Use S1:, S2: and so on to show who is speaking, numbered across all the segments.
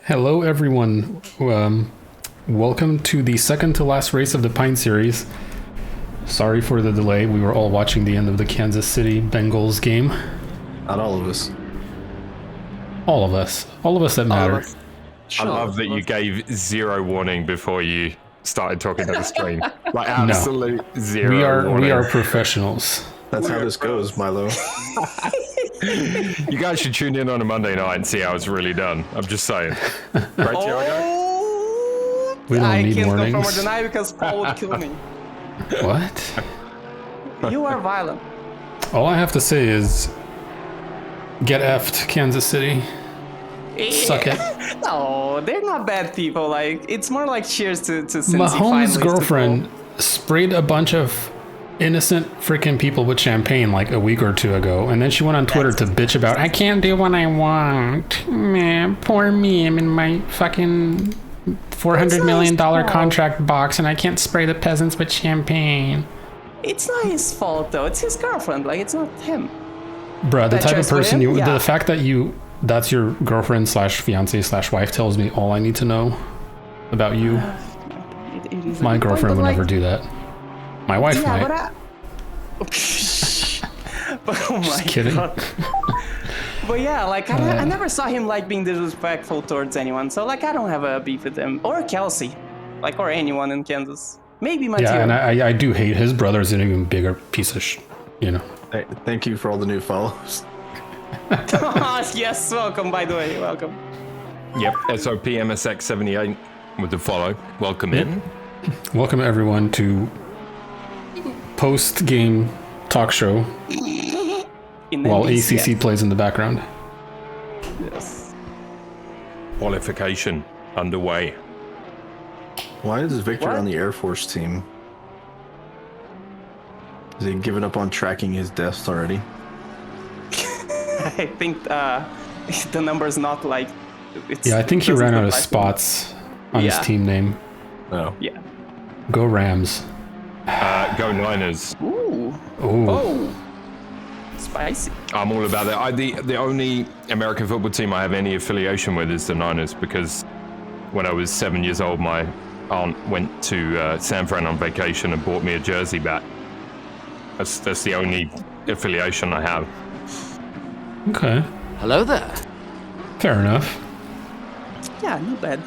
S1: Hello, everyone. Welcome to the second to last race of the Pint series. Sorry for the delay. We were all watching the end of the Kansas City Bengals game.
S2: Not all of us.
S1: All of us. All of us that matter.
S3: I love that you gave zero warning before you started talking to the stream. Like absolute zero warning.
S1: We are professionals.
S2: That's how this goes, Milo.
S3: You guys should tune in on a Monday night and see how it's really done. I'm just saying. Right, Tiago?
S1: We don't need
S4: I can't
S1: warnings.
S4: confirm or deny because Paul would kill me.
S1: What?
S4: You are violent.
S1: All I have to say is, get effed, Kansas City. Suck it.
S4: No, they're not bad people. Like, it's more like cheers to Cincy
S1: Mahomes'
S4: finalists
S1: girlfriend sprayed a bunch of innocent freaking people with champagne like a week or two ago, and then she went on Twitter to bitch about, I can't do what I want. Man, poor me. I'm in my fucking $400 million contract box, and I can't spray the peasants with champagne.
S4: It's not his fault though. It's his girlfriend. Like, it's not him.
S1: Bruh, the
S4: That
S1: type of
S4: choice for
S1: person
S4: him?
S1: you,
S4: Yeah.
S1: the fact that that's your girlfriend slash fiance slash wife tells me all I need to know about you.
S4: It is a
S1: My
S4: good point,
S1: girlfriend
S4: but,
S1: would
S4: like,
S1: never do that. My wife
S4: Yeah,
S1: might.
S4: but oh my
S1: Just kidding.
S4: God. But yeah, like I never saw him like being disrespectful towards anyone. So like I don't have a beef with him or Kelsey, like or anyone in Kansas. Maybe Mateo.
S1: Yeah, and I do hate his brother's an even bigger piece of you know.
S2: Hey, thank you for all the new follows.
S4: Yes, welcome. By the way, welcome.
S3: Yep, SOP MSX 78 with the follow. Welcome in.
S1: Welcome everyone to post-game talk show
S4: In the
S1: while
S4: NBC,
S1: ACC plays in the background.
S4: Yes.
S3: Qualification underway.
S2: Why is Victor
S4: What?
S2: on the Air Force team? Has he given up on tracking his deaths already?
S4: I think the number's not like.
S1: Yeah, I think he
S4: doesn't
S1: ran out
S4: look
S1: of
S4: like
S1: spots on his
S4: Yeah.
S1: team name.
S2: No.
S4: Yeah.
S1: Go Rams.
S3: Go Niners.
S4: Ooh.
S1: Ooh.
S4: Oh. Spicy.
S3: I'm all about that. The only American football team I have any affiliation with is the Niners because when I was 7 years old, my aunt went to San Fran on vacation and bought me a jersey back. That's the only affiliation I have.
S1: Okay.
S5: Hello there.
S1: Fair enough.
S4: Yeah, not bad.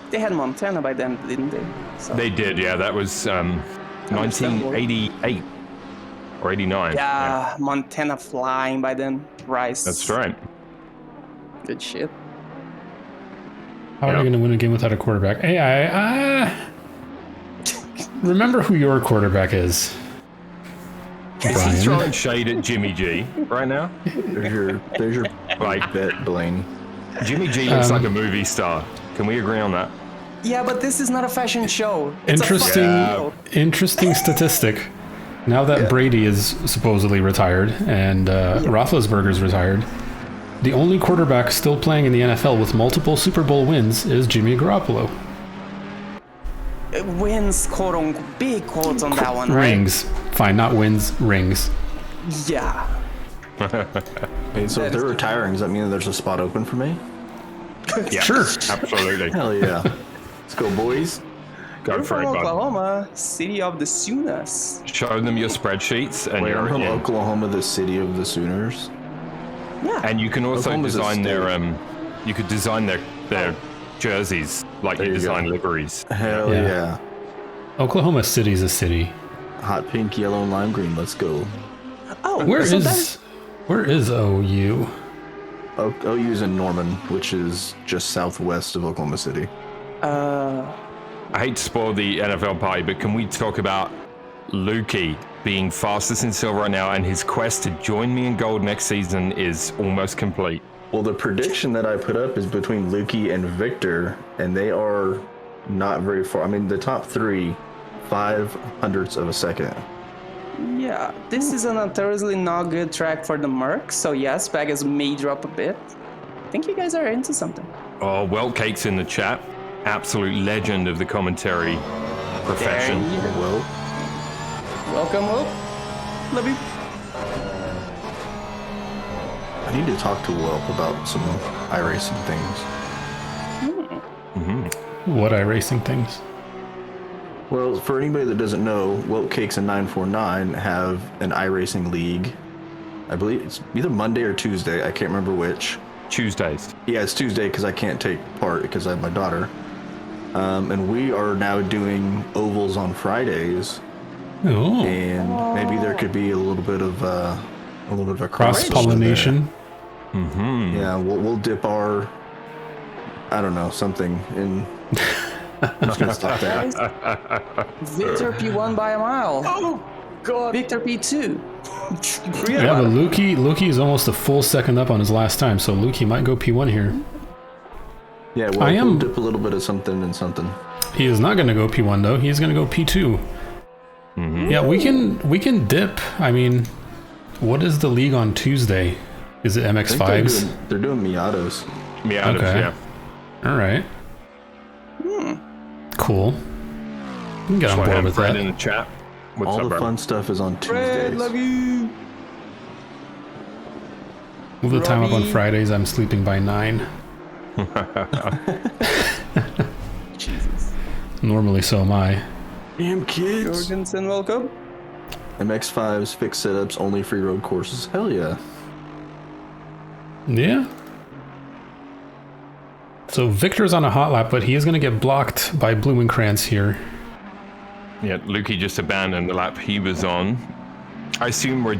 S4: They had Montana by then, didn't they? So.
S3: They did, yeah. That was 1988 or 89.
S4: Yeah, Montana flying by then. Rice.
S3: That's right.
S4: Good shit.
S1: How are you going to win a game without a quarterback? Hey, remember who your quarterback is.
S3: Is he
S1: Brian.
S3: throwing shade at Jimmy G right now?
S2: There's your
S3: Like,
S2: bet, Blaine.
S3: Jimmy G looks like a movie star. Can we agree on that?
S4: Yeah, but this is not a fashion show. It's
S1: Interesting,
S4: A
S1: interesting statistic. Now that Brady is supposedly retired and Roethlisberger's retired, the only quarterback still playing in the NFL with multiple Super Bowl wins is Jimmy Garoppolo.
S4: wins, quote unquote, big quotes on that one, right?
S1: Rings. Fine, not wins, rings.
S4: Yeah.
S2: Hey, so if they're retiring, does that mean that there's a spot open for me?
S3: Yeah,
S1: Sure.
S3: absolutely.
S2: Hell yeah. Let's go, boys.
S3: Go
S4: You're
S3: for
S4: from
S3: it, bud.
S4: Oklahoma, city of the Sooners.
S3: Show them your spreadsheets, and
S2: Wait, I'm
S3: you're
S2: from
S3: in.
S2: Oklahoma, the city of the Sooners.
S4: Yeah.
S3: And you can also
S2: Oklahoma's a
S3: design their
S2: state.
S3: you could design their jerseys like
S2: There
S3: you
S2: you go.
S3: design liveries.
S2: Hell
S1: Yeah.
S2: yeah.
S1: Oklahoma City's a city.
S2: Hot pink, yellow, and lime green. Let's go.
S4: Oh,
S1: Where
S4: so
S1: is OU?
S2: OU's in Norman, which is just southwest of Oklahoma City.
S3: I hate to spoil the NFL party, but can we talk about Lukey being fastest in silver right now, and his quest to join me in gold next season is almost complete.
S2: Well, the prediction that I put up is between Lukey and Victor, and they are not very far. I mean, the top three, 0.05 of a second.
S4: yeah, this is a notoriously not good track for the Mercs, so yes, Vegas may drop a bit. I think you guys are into something.
S3: Oh, well, Cake's in the chat. Absolute legend of the commentary profession.
S4: There you go.
S2: Well,
S4: Welcome, Will. Love you.
S2: I need to talk to Welp about some iRacing things.
S1: What iRacing things?
S2: Well, for anybody that doesn't know, Wilt Cakes and 949 have an iRacing league. I believe it's either Monday or Tuesday. I can't remember which.
S3: Tuesdays.
S2: Yeah, it's Tuesday because I can't take part because I have my daughter. And we are now doing ovals on Fridays,
S1: Oh,
S2: and maybe there could be a little bit of a
S1: cross pollination.
S3: Mm-hmm.
S2: Yeah, we'll dip our, I don't know, something in. I'm just gonna stop there.
S4: Victor P1 by a mile. Oh, God. Victor P2.
S1: Yeah, but Lukey is almost a full second up on his last time, so Lukey might go P1 here.
S2: Yeah, we'll dip a little bit of something and something.
S1: He is not going to go P1 though. He's going to go P2.
S3: Mm-hmm.
S1: Yeah, we can dip. I mean, what is the league on Tuesday? Is it MX5s?
S2: They're doing Miatos.
S3: Miatos,
S1: Okay.
S3: yeah.
S1: All right. Cool. You can get on board with
S3: Fred
S1: that.
S3: in the chat. What's
S2: All
S3: up,
S2: the
S3: bro?
S2: fun stuff is on
S4: Fred,
S2: Tuesdays.
S4: love you.
S1: Move the time up on
S4: Robbie.
S1: Fridays. I'm sleeping by 9.
S4: Jesus.
S1: Normally, so am I.
S2: Damn kids.
S4: Jorgensen, welcome.
S2: MX5s, fixed setups, only free road courses. Hell yeah.
S1: Yeah. So Victor's on a hot lap, but he is going to get blocked by Blumenkrantz here.
S3: Yeah, Lukey just abandoned the lap he was on. I assume we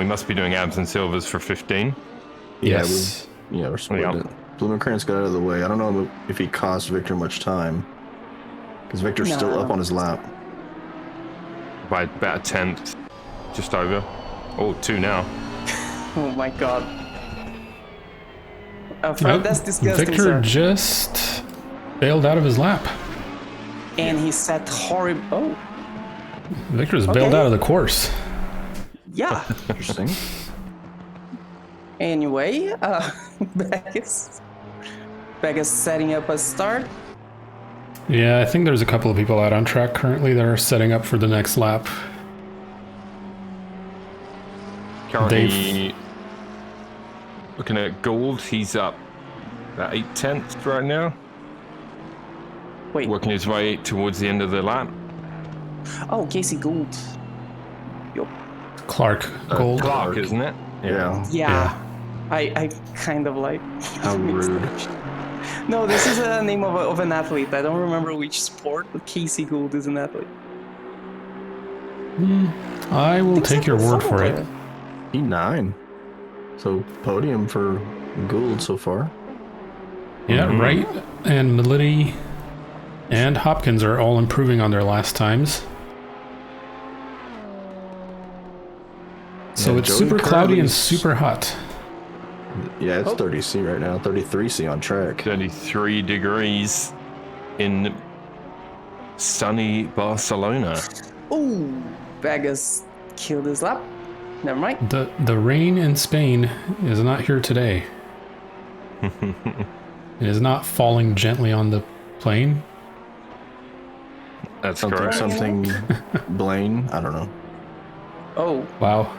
S3: must be doing abs and silvers for 15.
S1: Yes.
S2: We're splitting
S3: Yeah.
S2: it. Blumenkrantz got out of the way. I don't know if he cost Victor much time. Because Victor's still
S4: No.
S2: up on his lap.
S3: By about a tenth. Just over. Oh, 2 now.
S4: Oh my God. Fred,
S1: Nope.
S4: that's disgusting,
S1: Victor
S4: sir.
S1: just bailed out of his lap.
S4: And he said horrible. Oh,
S1: Victor's bailed out of the course.
S4: yeah.
S2: Interesting.
S4: Anyway, Vegas setting up a start.
S1: Yeah, I think there's a couple of people out on track currently that are setting up for the next lap.
S3: Currently looking at Gould, he's up about 8/10 right now.
S4: Wait.
S3: Working his way towards the end of the lap.
S4: Oh, Casey Gould.
S1: Clark Gold.
S3: Clark, isn't it?
S2: Yeah.
S4: Yeah. I kind of like.
S2: How rude.
S4: No, this is a name of an athlete. I don't remember which sport, but Casey Gould is an athlete.
S1: I will
S4: think
S1: take
S4: so,
S1: your word
S4: football
S1: for it.
S4: player.
S2: E9. So podium for Gould so far.
S1: Yeah, Wright and Melody and Hopkins are all improving on their last times. So
S2: Yeah,
S1: it's
S2: Joey
S1: super cloudy and
S2: Curley's-
S1: super hot.
S2: Yeah, it's 30C right now. 33C on track.
S3: 33 degrees in sunny Barcelona.
S4: Ooh, Vegas killed his lap. Never mind.
S1: The rain in Spain is not here today. It is not falling gently on the plane.
S3: That's
S2: Something,
S3: correct.
S2: something Blaine. I don't know.
S4: Oh,
S1: Wow,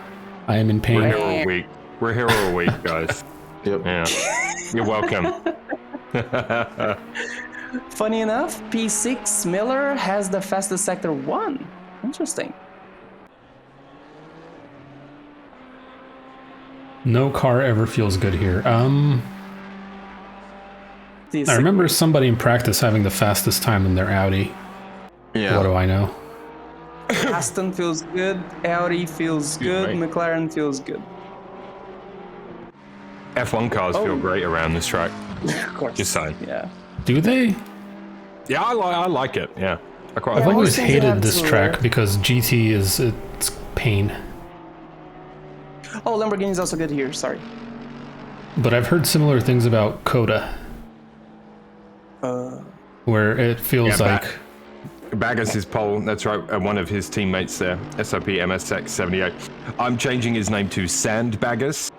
S1: I am in
S3: We're
S1: pain.
S3: here all week. We're here all week, guys.
S2: Yep.
S3: Yeah. You're welcome.
S4: funny enough, P6 Miller has the fastest sector 1. Interesting.
S1: No car ever feels good here.
S4: This-
S1: I remember somebody in practice having the fastest time in their Audi.
S2: Yeah.
S1: What do I know?
S4: Aston feels good, Audi feels good,
S3: mate.
S4: McLaren feels good.
S3: F1 cars feel great around this track.
S4: Of course.
S3: Just saying.
S4: Yeah.
S1: Do they?
S3: Yeah, I like it. Yeah. I quite
S1: I've
S3: like
S1: always
S4: things that
S1: hated
S4: have
S1: this
S4: to
S1: track
S4: wear.
S1: because GT it's pain.
S4: Oh, Lamborghini's also good here, sorry.
S1: But I've heard similar things about Coda, where it feels
S3: Yeah,
S1: like
S3: Baggers' pole, that's right, one of his teammates there, SOP MSX78. I'm changing his name to Sandbaggers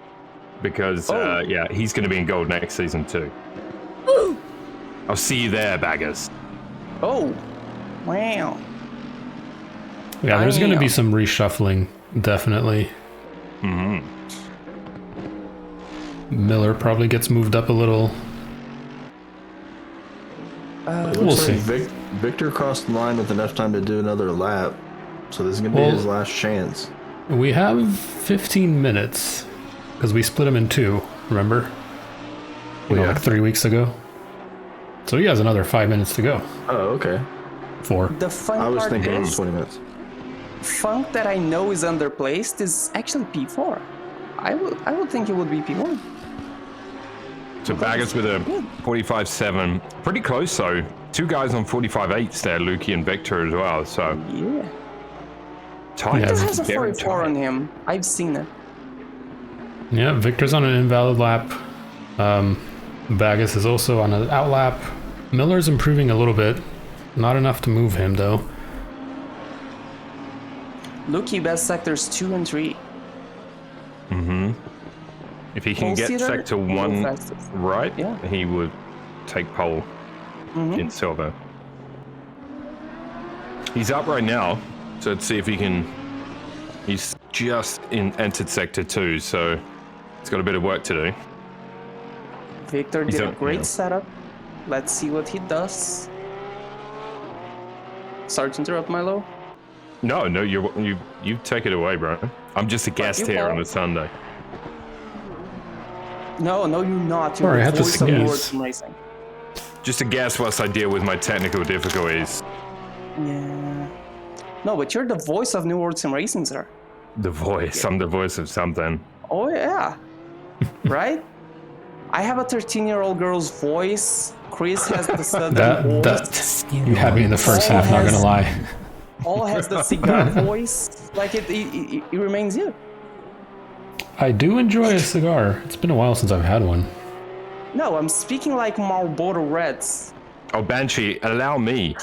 S3: because, he's going to be in gold next season too. I'll see you there, Baggers.
S4: Oh, wow.
S1: yeah, there's going to be
S4: Damn.
S1: some reshuffling, definitely. Miller probably gets moved up a little.
S2: It
S1: We'll
S2: looks like
S1: see.
S2: Victor crossed the line with enough time to do another lap, so this is gonna be
S1: Well-
S2: his last chance.
S1: We have 15 minutes because we split him in two. Remember? Like 3 weeks ago. So he has another 5 minutes to go.
S2: Oh, okay.
S1: 4.
S4: The fun
S2: I was
S4: part
S2: thinking
S4: is,
S2: 20 minutes.
S4: Funk that I know is underplaced is actually P4. I would think it would be P1.
S3: So Baggers with a 45.7. Pretty close though. 2 guys on 45.8s there, Lukey and Victor as well. So
S4: Yeah.
S3: tight.
S1: Yeah.
S4: He has a
S3: Very
S4: 44
S3: tight.
S4: on him. I've seen it.
S1: Yeah, Victor's on an invalid lap. Bagus is also on an out lap. Miller's improving a little bit. Not enough to move him though.
S4: Lukey best sectors 2 and 3.
S3: If he can
S4: Pole
S3: get
S4: seater,
S3: sector
S4: he
S3: 1
S4: goes fastest.
S3: right,
S4: Yeah.
S3: he would take pole in silver. He's up right now, so let's see if he can. He's just entered sector 2, so he's got a bit of work to do.
S4: Victor
S3: He's
S4: did a
S3: up,
S4: great
S3: yeah.
S4: setup. Let's see what he does. Sorry to interrupt, Milo.
S3: No, you take it away, bro. I'm just a guest
S4: you,
S3: here
S4: Paul.
S3: on a Sunday.
S4: No, you're not.
S1: Sorry, I
S4: You're
S1: had
S4: the
S1: to
S4: voice of
S1: sneeze.
S4: Lords from Racing.
S3: Just a guest whilst I deal with my technical difficulties.
S4: Yeah. No, but you're the voice of New World Sim Racing, sir.
S3: The voice. I'm the voice of something.
S4: Oh yeah. Right? I have a 13-year-old girl's voice. Chris has the southern voice.
S1: You had me in the first half, not gonna lie.
S4: Paul has the cigar voice. Like it remains you.
S1: I do enjoy a cigar. It's been a while since I've had one.
S4: No, I'm speaking like Marlboro Reds.
S3: Oh, Banshee, allow me.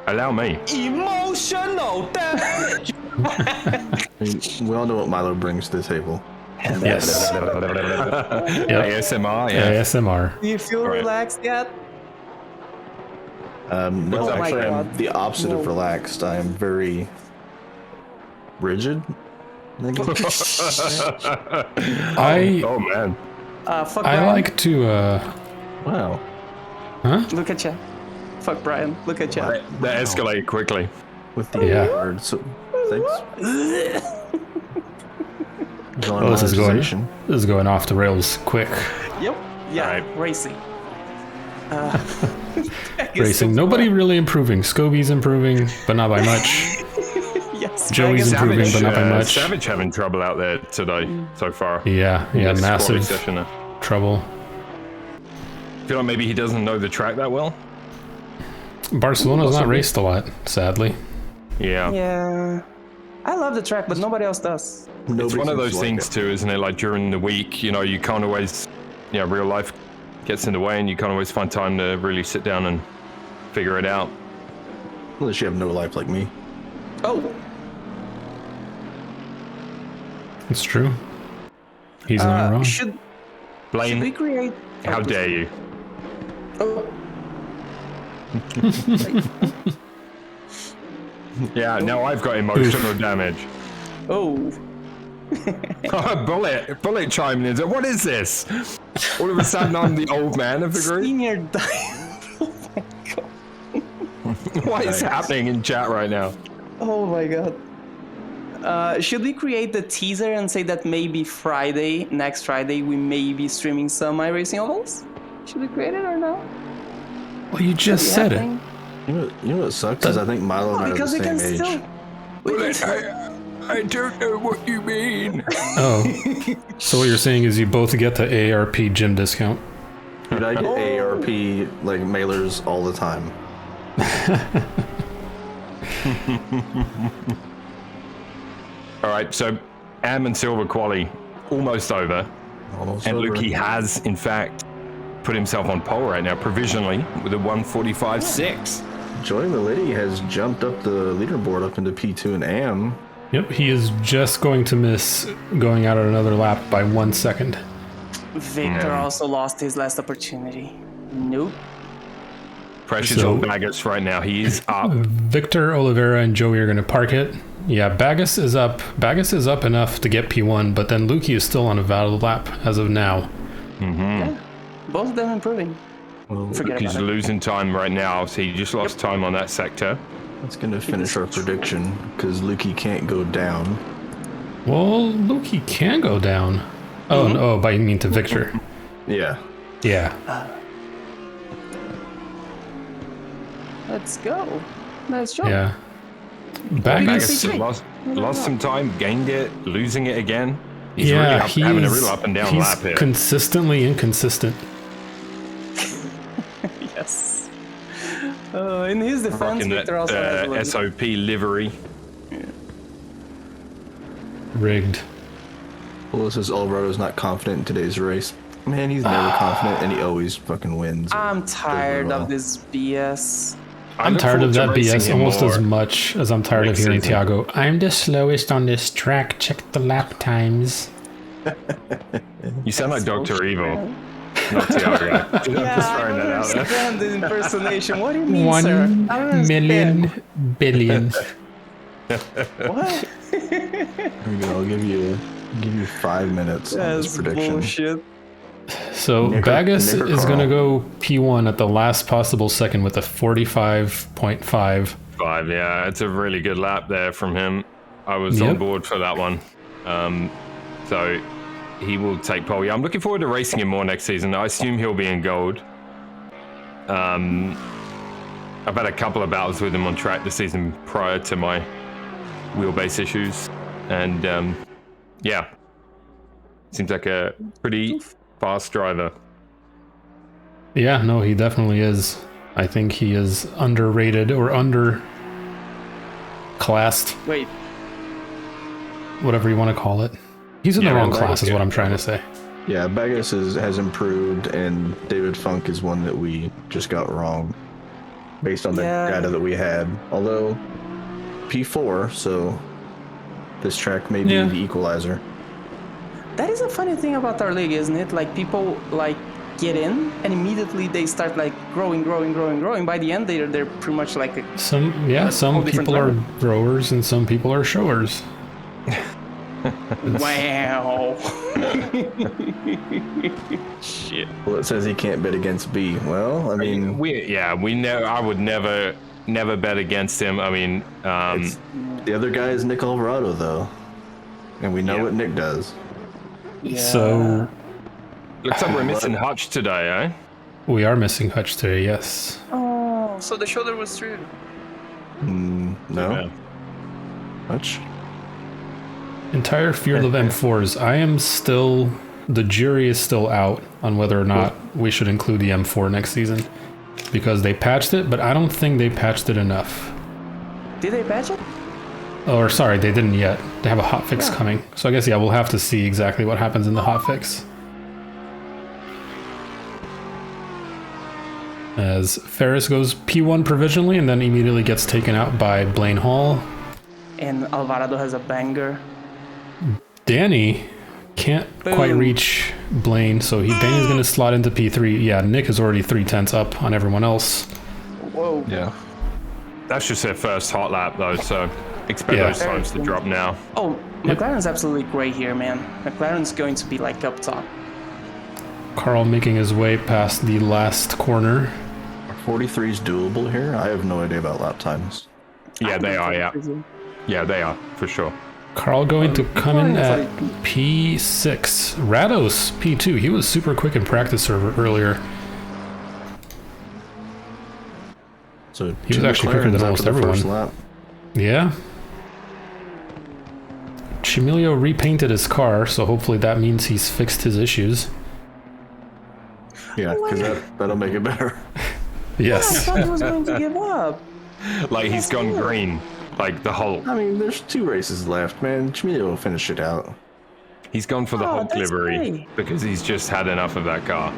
S3: Allow me.
S4: Emotional damage.
S2: I mean, we all know what Milo brings to the table.
S1: Yes. Yep.
S3: ASMR, yeah.
S1: ASMR.
S4: Do you feel
S3: Right.
S4: relaxed yet?
S2: No,
S4: Oh my
S2: actually, I'm
S4: God.
S2: the opposite
S4: No.
S2: of relaxed. I am very rigid. I guess.
S1: I
S3: Oh, man.
S4: Fuck
S1: I
S4: Brian.
S1: like to
S2: Wow.
S4: Look at ya. Fuck Brian. Look at ya.
S3: That escalated quickly.
S2: With the
S1: Yeah.
S2: words. So, thanks.
S1: Oh, this is going off the rails quick.
S4: Yep. Yeah.
S3: Alright.
S4: Racing.
S1: Racing. Nobody really improving. Scobie's improving, but not by much.
S4: Yes.
S1: Joey's
S4: Vegas-
S1: improving, but not by much.
S3: Savage having trouble out there today so far.
S1: Yeah,
S3: Next quality
S1: massive
S3: session there.
S1: trouble.
S3: Feel like maybe he doesn't know the track that well.
S1: Barcelona's not raced a lot, sadly.
S3: Yeah.
S4: Yeah. I love the track, but nobody else does.
S3: It's one of those things too, isn't it? Like during the week, you know, you can't always, real life gets in the way and you can't always find time to really sit down and figure it out.
S2: Unless you have no life like me.
S4: Oh.
S1: It's true. He's not wrong.
S4: Should we
S3: Blaine,
S4: create?
S3: how dare you?
S4: Oh.
S3: Yeah, now I've got emotional damage.
S4: Oh.
S3: Bullet chiming in. What is this? All of a sudden, I'm the old man of the group.
S4: Senior diamond. Oh my god.
S3: What is happening in chat right now?
S4: Oh my god. Should we create the teaser and say that maybe next Friday, we may be streaming some iRacing ovals? Should we create it or no?
S1: Well, you just said it.
S2: You know what sucks is I think Milo and I are the
S4: Because we
S2: same
S4: can
S2: age.
S4: still.
S3: I don't know what you mean.
S1: Oh. So what you're saying is you both get the ARP gym discount.
S2: Dude, I get ARP like mailers all the time.
S3: All right, so Am and Silver Quali almost over.
S2: Almost
S3: And
S2: over.
S3: Lukey has, in fact, put himself on pole right now, provisionally, with a 1:45.6.
S2: Joey Milady has jumped up the leaderboard up into P2 and AM.
S1: Yep, he is just going to miss going out on another lap by 1 second.
S4: Victor also lost his last opportunity. Nope.
S3: Pressure's
S1: So-
S3: on Baggers right now. He is up.
S1: Victor, Oliveira, and Joey are going to park it. Yeah, Bagus is up. Bagus is up enough to get P1, but then Lukey is still on a valid lap as of now.
S4: Yeah. Both of them improving.
S2: Well,
S4: Forget
S3: He's
S4: about it.
S3: losing time right now, so he just lost time on that sector.
S2: that's gonna finish our prediction because Lukey can't go down.
S1: Well, Loki can go down. Oh, no, but you mean to Victor.
S2: Yeah.
S1: Yeah.
S4: Let's go. Nice job.
S1: Yeah.
S3: Bagus
S4: P3.
S3: lost some time, gained it, losing it again. He's
S1: Yeah,
S3: really having a real up and down
S1: he's
S3: lap here.
S1: consistently inconsistent.
S4: Yes. In his defense,
S3: Rocking
S4: Victor also has a
S3: that
S4: little-
S3: SOP livery.
S1: Rigged.
S2: Well, says Alvaro's not confident in today's race. Man, he's never confident, and he always fucking wins.
S4: I'm tired
S2: well.
S4: of this BS.
S1: I'm
S3: look
S1: tired of
S3: forward
S1: that
S3: to racing
S1: BS
S3: him
S1: almost
S3: more.
S1: as much as I'm tired of
S3: next
S1: hearing
S3: season.
S1: Tiago. I'm the slowest on this track. Check the lap times.
S3: You sound like Dr.
S4: bullshit,
S3: Evil,
S4: man.
S3: not Tiago. I'm just
S4: Yeah, I
S3: throwing
S4: don't
S3: that out there.
S4: understand the impersonation. What do you mean, sir? I don't
S1: 1
S4: understand.
S1: million billion.
S4: What?
S2: Here we go. I'll give you 5 minutes on this
S4: That's
S2: prediction.
S4: bullshit.
S1: So
S2: Nick or-
S1: Bagus
S2: Nick or
S1: is going to
S2: Carl?
S1: go P1 at the last possible second with a 45.5.
S3: 5, yeah, it's a really good lap there from him. I was
S1: Yep.
S3: on board for that one. So he will take pole. Yeah, I'm looking forward to racing him more next season. I assume he'll be in gold. I've had a couple of battles with him on track this season prior to my wheelbase issues. And yeah, seems like a pretty fast driver.
S1: Yeah, no, he definitely is. I think he is underrated or underclassed,
S4: Wait,
S1: whatever you want to call it. He's in the
S3: Yeah,
S1: wrong
S3: right,
S1: class, is
S3: yeah.
S1: what I'm trying to say.
S2: Yeah, Bagus has improved, and David Funk is one that we just got wrong based on the
S4: Yeah.
S2: data that we had. Although P4, so this track may be
S1: Yeah.
S2: the equalizer.
S4: that is a funny thing about our league, isn't it? Like people like get in and immediately they start like growing. By the end, they're pretty much like a
S1: Some
S4: whole
S1: some
S4: different
S1: people are
S4: level.
S1: growers and some people are showers.
S4: wow. Shit.
S2: Well, it says he can't bet against B. Well, I mean,
S3: I would never bet against him. I mean,
S2: the other guy is Nick Alvarado, though, and we know
S3: Yeah.
S2: what Nick does.
S4: Yeah.
S1: So
S3: looks like we're missing Hutch today, eh?
S1: we are missing Hutch today, yes.
S4: Oh, so the shoulder was true.
S2: No,
S3: Yeah.
S2: much.
S1: Entire field of M4s. The jury is still out on whether or not we should include the M4 next season because they patched it, but I don't think they patched it enough.
S4: Did they patch it?
S1: Or sorry, they didn't yet. They have a hotfix coming. So I guess, yeah, we'll have to see exactly what happens in the hotfix. As Ferris goes P1 provisionally and then immediately gets taken out by Blaine Hall.
S4: And Alvarado has a banger.
S1: Danny can't quite
S4: Boom.
S1: reach Blaine, so Danny's going to slot into P3. Yeah, Nick is already 3/10 up on everyone else.
S4: Whoa.
S2: Yeah.
S3: That's just their first hot lap, though, so expect
S1: Yeah.
S3: those times to drop now.
S4: Oh, McLaren's absolutely great here, man. McLaren's going to be like up top.
S1: Carl making his way past the last corner.
S2: Are 43s doable here? I have no idea about lap times.
S3: Yeah, they are, yeah. Yeah, they are, for sure.
S1: Carl going to come in
S4: Carl is
S1: at P6. Rados P2. He was super quick in practice server earlier.
S2: So
S1: He was
S2: two
S1: actually quicker than
S2: McLarens
S1: almost
S2: after the first
S1: everyone.
S2: lap.
S1: Yeah. Chimilio repainted his car, so hopefully that means he's fixed his issues.
S2: Yeah, because that'll make it better.
S4: I
S1: Yes.
S4: thought he was going to give up.
S3: Like, he's gone green, like the Hulk.
S2: I mean, there's 2 races left, man. Chimilio will finish it out.
S3: He's gone for the
S4: Oh,
S3: Hulk
S4: that's
S3: livery
S4: great.
S3: because he's just had enough of that car.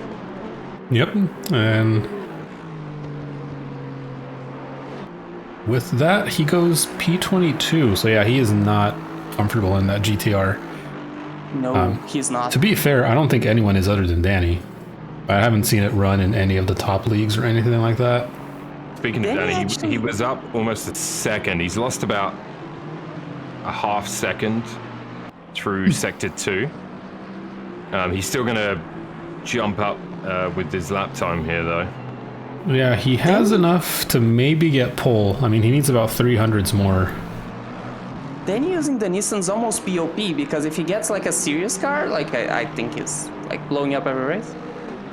S1: Yep. And with that, he goes P22. So yeah, he is not comfortable in that GTR.
S4: No, he's not.
S1: To be fair, I don't think anyone is other than Danny. I haven't seen it run in any of the top leagues or anything like that.
S3: Speaking of
S4: Danny
S3: Danny,
S4: actually-
S3: he was up almost a second. He's lost about a half second through sector 2. He's still going to jump up with his lap time here, though.
S1: Yeah, he has enough to maybe get pole. I mean, he needs about 300s more.
S4: Then using the Nissan's almost POP because if he gets like a serious car, like I think he's like blowing up every race.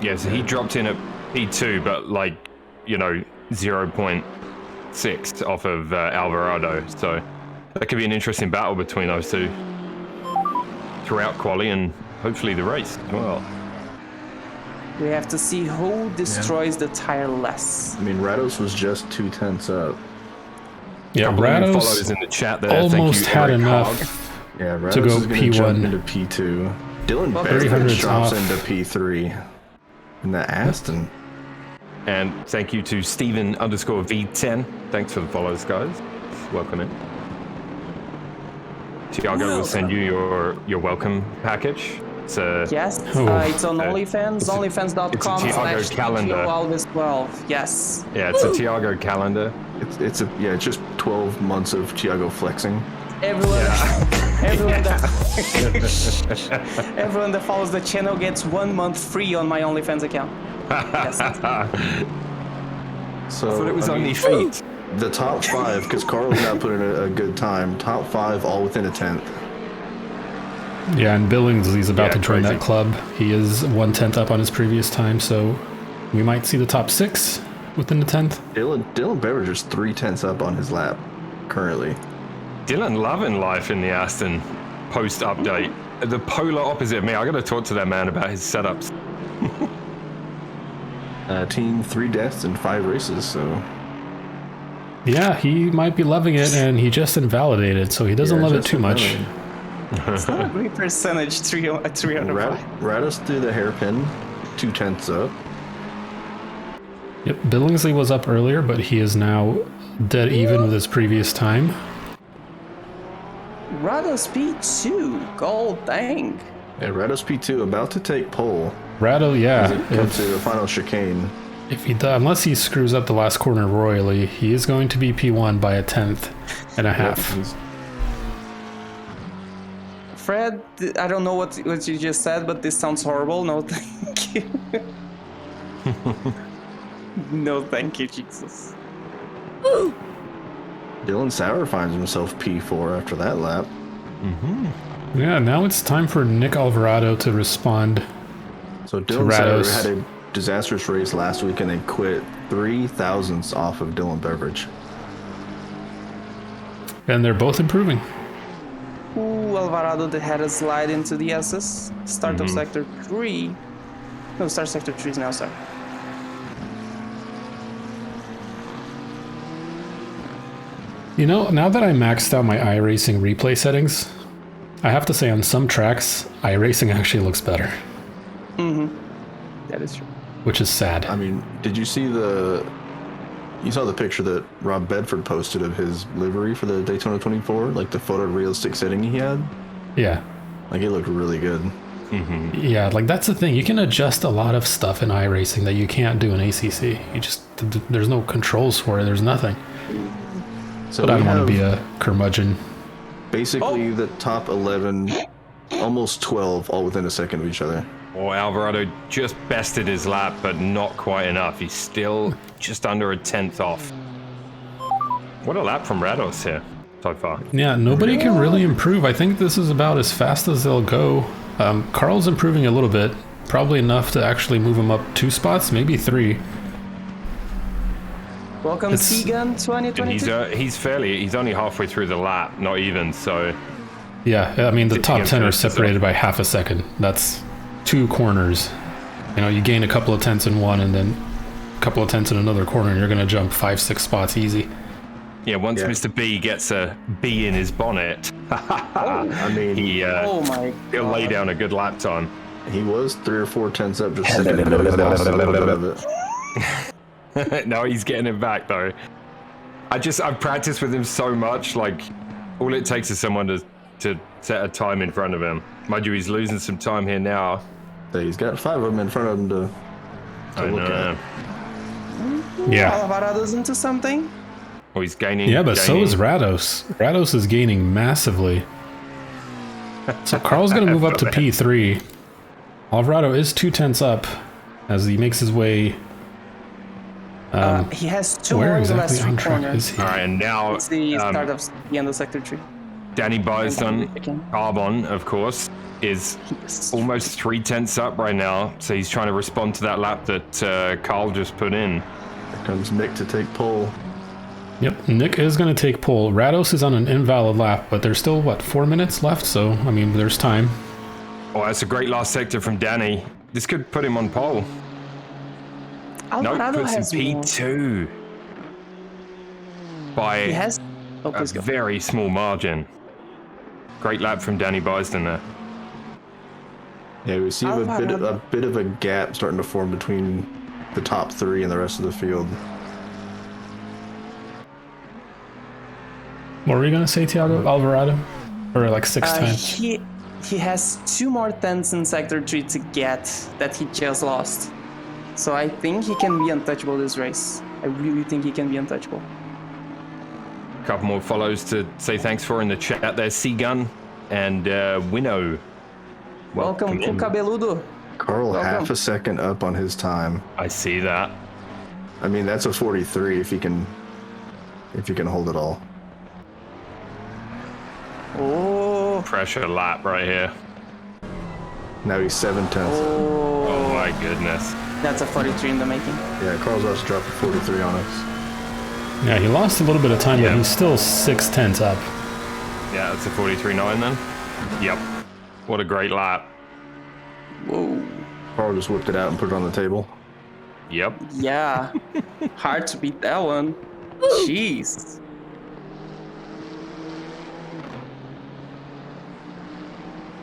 S3: Yeah, so he dropped in at P2, but like, 0.6 off of Alvarado. So that could be an interesting battle between those two throughout quali and hopefully the race as well.
S4: We have to see who destroys the tire less.
S2: I mean, Rados was just 2/10 up.
S1: Yeah,
S3: Follows
S1: Rados
S3: in the chat there.
S1: almost
S3: Thank you,
S1: had
S3: Eric
S1: enough
S3: Hogg.
S2: Yeah, Rados
S1: to go
S2: is going to jump
S1: P1.
S2: into P2. Dylan
S4: Well,
S2: Beveridge
S1: 300's
S2: drops
S1: off.
S2: into P3. In the Aston.
S3: And thank you to Steven_V10. Thanks for the follows, guys. Welcome in. Tiago will send you your welcome package. It's a
S4: Yes,
S1: Oh.
S4: it's on OnlyFans,
S3: it's a
S4: onlyfans.com
S3: Tiago calendar.
S4: /Alves12. Yes.
S3: Yeah, it's a Tiago calendar.
S2: It's just 12 months of Tiago flexing.
S4: Everyone, everyone that follows the channel gets 1 month free on my OnlyFans account. Yes.
S2: So
S3: But it was
S2: I mean,
S3: only feet.
S2: the top 5, because Carl's not putting a good time. Top 5 all within a 10th.
S1: Yeah, and Billingsley's about
S3: Yeah,
S1: to join
S3: crazy.
S1: that club. He is 1/10 up on his previous time, so we might see the top 6 within the 10th.
S2: Dylan Beveridge is 3/10 up on his lap currently.
S3: Dylan loving life in the Aston post update. The polar opposite of me. I got to talk to that man about his setups.
S2: Team 3 deaths in 5 races, so
S1: Yeah, he might be loving it, and he just invalidated, so he doesn't
S2: yeah,
S1: love it
S2: just
S1: too much.
S2: annoying.
S4: It's not a great percentage, 305.
S2: Rados through the hairpin, 2/10 up.
S1: Yep, Billingsley was up earlier, but he is now dead even with his previous time.
S4: Rados P2, gold, dang.
S2: Yeah, Rados P2 about to take pole.
S1: Rado, yeah,
S2: Come to the final chicane.
S1: if he does, unless he screws up the last corner royally, he is going to be P1 by a 1/10 and a half.
S2: He's-
S4: Fred, I don't know what you just said, but this sounds horrible. No, thank you. No, thank you, Jesus.
S2: Dylan Sauer finds himself P4 after that lap.
S1: Yeah, now it's time for Nick Alvarado to respond.
S2: So Dylan Sauer
S1: Rados.
S2: had a disastrous race last week and they quit 3 thousandths off of Dylan Beveridge.
S1: And they're both improving.
S4: Ooh, Alvarado that had a slide into the SS. Start of sector 3. No, start sector 3 is now start.
S1: You know, now that I maxed out my iRacing replay settings, I have to say on some tracks, iRacing actually looks better,
S4: That is true.
S1: which is sad.
S2: I mean, did you see you saw the picture that Rob Bedford posted of his livery for the Daytona 24? Like the photorealistic setting he had?
S1: Yeah.
S2: Like it looked really good.
S1: Yeah, like that's the thing. You can adjust a lot of stuff in iRacing that you can't do in ACC. There's no controls for it. There's nothing.
S2: So
S1: But I
S2: we
S1: don't want to
S2: have
S1: be a curmudgeon.
S2: basically the top 11, almost 12, all within a second of each other.
S3: Well, Alvarado just bested his lap, but not quite enough. He's still just under a 10th off. What a lap from Rados here so far.
S1: Yeah, nobody can really improve. I think this is about as fast as they'll go. Carl's improving a little bit, probably enough to actually move him up 2 spots, maybe 3.
S4: Welcome,
S1: It's-
S4: Seagun
S3: And
S4: 2022.
S3: he's only halfway through the lap, not even, so
S1: Yeah, I mean, the
S3: It's
S1: top
S3: against
S1: 10 are
S3: first, so-
S1: separated by half a second. That's 2 corners. You know, you gain a couple of tenths in one and then a couple of tenths in another corner, and you're going to jump 5-6 spots easy.
S3: yeah, once
S2: Yeah.
S3: Mr. B gets a bee in his bonnet,
S2: I mean,
S4: Oh my
S3: he'll lay
S4: god.
S3: down a good lap time.
S2: he was 3 or 4 tenths up just a second ago. He's lost a little bit of it.
S3: No, he's getting it back though. I've practiced with him so much, like all it takes is someone to set a time in front of him. Mind you, he's losing some time here now.
S2: So he's got 5 of them in front of him to
S3: I
S2: look
S3: know.
S2: at.
S1: Yeah.
S4: Alvarado's into something?
S3: Oh, he's gaining.
S1: Yeah, but so
S3: gaining.
S1: is Rados. Rados is gaining massively. So Carl's going to move up to P3. Alvarado is 2 tenths up. as he makes his way.
S4: He has 2
S1: Where
S4: more in the
S1: exactly
S4: last 3
S1: on track
S4: corners.
S1: is he?
S3: All right, and now
S4: It's the start of the end of sector 3.
S3: Danny Bison,
S4: Again.
S3: Arbon, of course, is
S4: Yes.
S3: almost 3/10 up right now. So he's trying to respond to that lap that Carl just put in.
S2: Here comes Nick to take pole.
S1: Yep, Nick is going to take pole. Rados is on an invalid lap, but there's still, 4 minutes left? So, I mean, there's time.
S3: Oh, that's a great last sector from Danny. This could put him on pole. No,
S4: Alvarado
S3: puts him
S4: has more.
S3: P2 by
S4: He has. Oh,
S3: a
S4: please go.
S3: very small margin. Great lap from Danny Bison there.
S2: Yeah, we see a
S4: Alvarado.
S2: bit of a gap starting to form between the top 3 and the rest of the field.
S1: What were you going to say, Thiago? Alvarado? Or like 6 times?
S4: He has 2 more tenths in sector 3 to get that he just lost. So I think he can be untouchable this race. I really think he can be untouchable.
S3: A couple more follows to say thanks for in the chat there. Seagun and Winnow.
S4: Welcome,
S3: in.
S4: Cabeludo.
S2: Carl
S4: Welcome.
S2: half a second up on his time.
S3: I see that.
S2: I mean, that's a 43 if he can hold it all.
S4: Oh,
S3: Pressure lap right here.
S2: Now he's 7/10.
S3: Oh my goodness.
S4: that's a 43 in the making.
S2: Yeah, Carl's about to drop a 43 on us.
S1: Yeah, he lost a little bit of time,
S3: Yeah.
S1: but he's still 6/10 up.
S3: Yeah, that's a 43.9 then. Yep. What a great lap.
S4: Whoa.
S2: Carl just whipped it out and put it on the table.
S3: Yep.
S4: Yeah. Hard to beat that one. Jeez.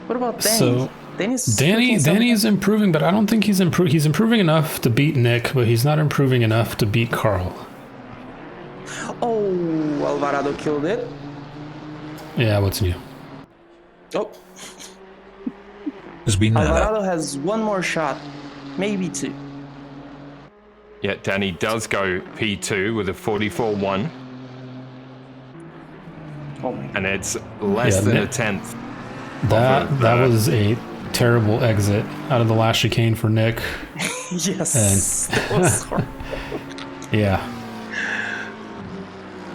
S4: What about Danny?
S1: So, Danny is improving, but I don't think he's He's improving enough to beat Nick, but he's not improving enough to beat Carl.
S4: Oh, Alvarado killed it.
S1: Yeah, what's new?
S4: Oh,
S5: Just beating that up.
S4: Alvarado has 1 more shot. Maybe 2.
S3: Yeah, Danny does go P2 with a 44.1,
S4: Oh my god.
S3: and it's less
S1: Yeah,
S3: than a
S1: Nick-
S3: tenth.
S1: That was a terrible exit out of the last chicane for Nick.
S4: Yes. That was horrible.
S1: Yeah.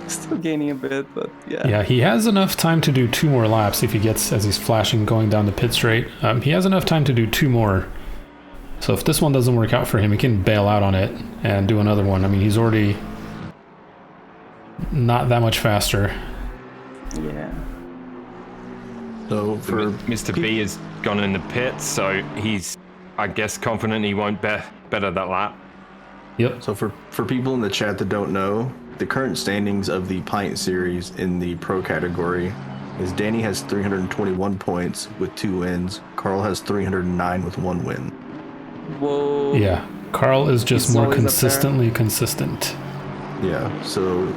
S4: Still gaining a bit, but yeah.
S1: Yeah, he has enough time to do 2 more laps if he gets, as he's flashing going down the pit straight. He has enough time to do 2 more. So if this one doesn't work out for him, he can bail out on it and do another one. I mean, he's already not that much faster.
S4: Yeah.
S2: So for
S3: Mr. B has gone in the pit, so he's, I guess, confident he won't better that lap.
S1: Yep.
S2: So for people in the chat that don't know, the current standings of the Pint series in the pro category is Danny has 321 points with 2 wins. Carl has 309 with 1 win.
S4: Whoa.
S1: Yeah. Carl is just
S4: He's
S1: more
S4: always up there.
S1: consistently consistent.
S2: Yeah, so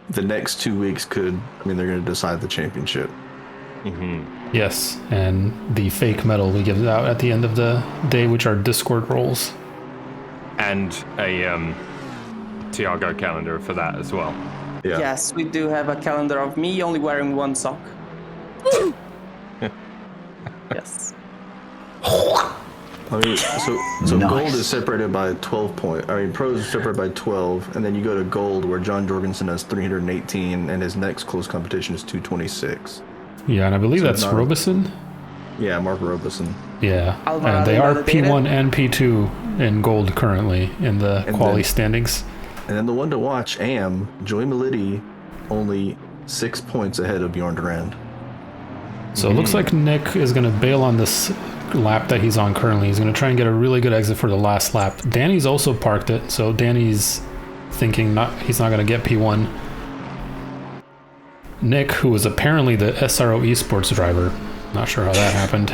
S2: the next 2 weeks they're going to decide the championship.
S1: Yes, and the fake medal we give out at the end of the day, which are Discord rolls.
S3: And a Tiago calendar for that as well.
S2: Yeah.
S4: Yes, we do have a calendar of me only wearing 1 sock. Yes.
S2: I mean, so gold is separated by 12 points. I mean, pros is separated by 12, and then you go to gold where John Jorgensen has 318, and his next close competition is 226.
S1: Yeah, and I believe
S2: So
S1: that's
S2: not a-
S1: Robeson.
S2: Yeah, Mark Robeson.
S1: Yeah,
S4: Alvarado
S1: and they are
S4: validated.
S1: P1 and P2 in gold currently in the
S2: And
S1: quali
S2: then-
S1: standings.
S2: And then the one to watch, Joey Meliti, only 6 points ahead of Bjorn Durand.
S1: So it looks like Nick is going to bail on this lap that he's on currently. He's going to try and get a really good exit for the last lap. Danny's also parked it, so Danny's thinking he's not going to get P1. Nick, who was apparently the SRO esports driver, not sure how that happened.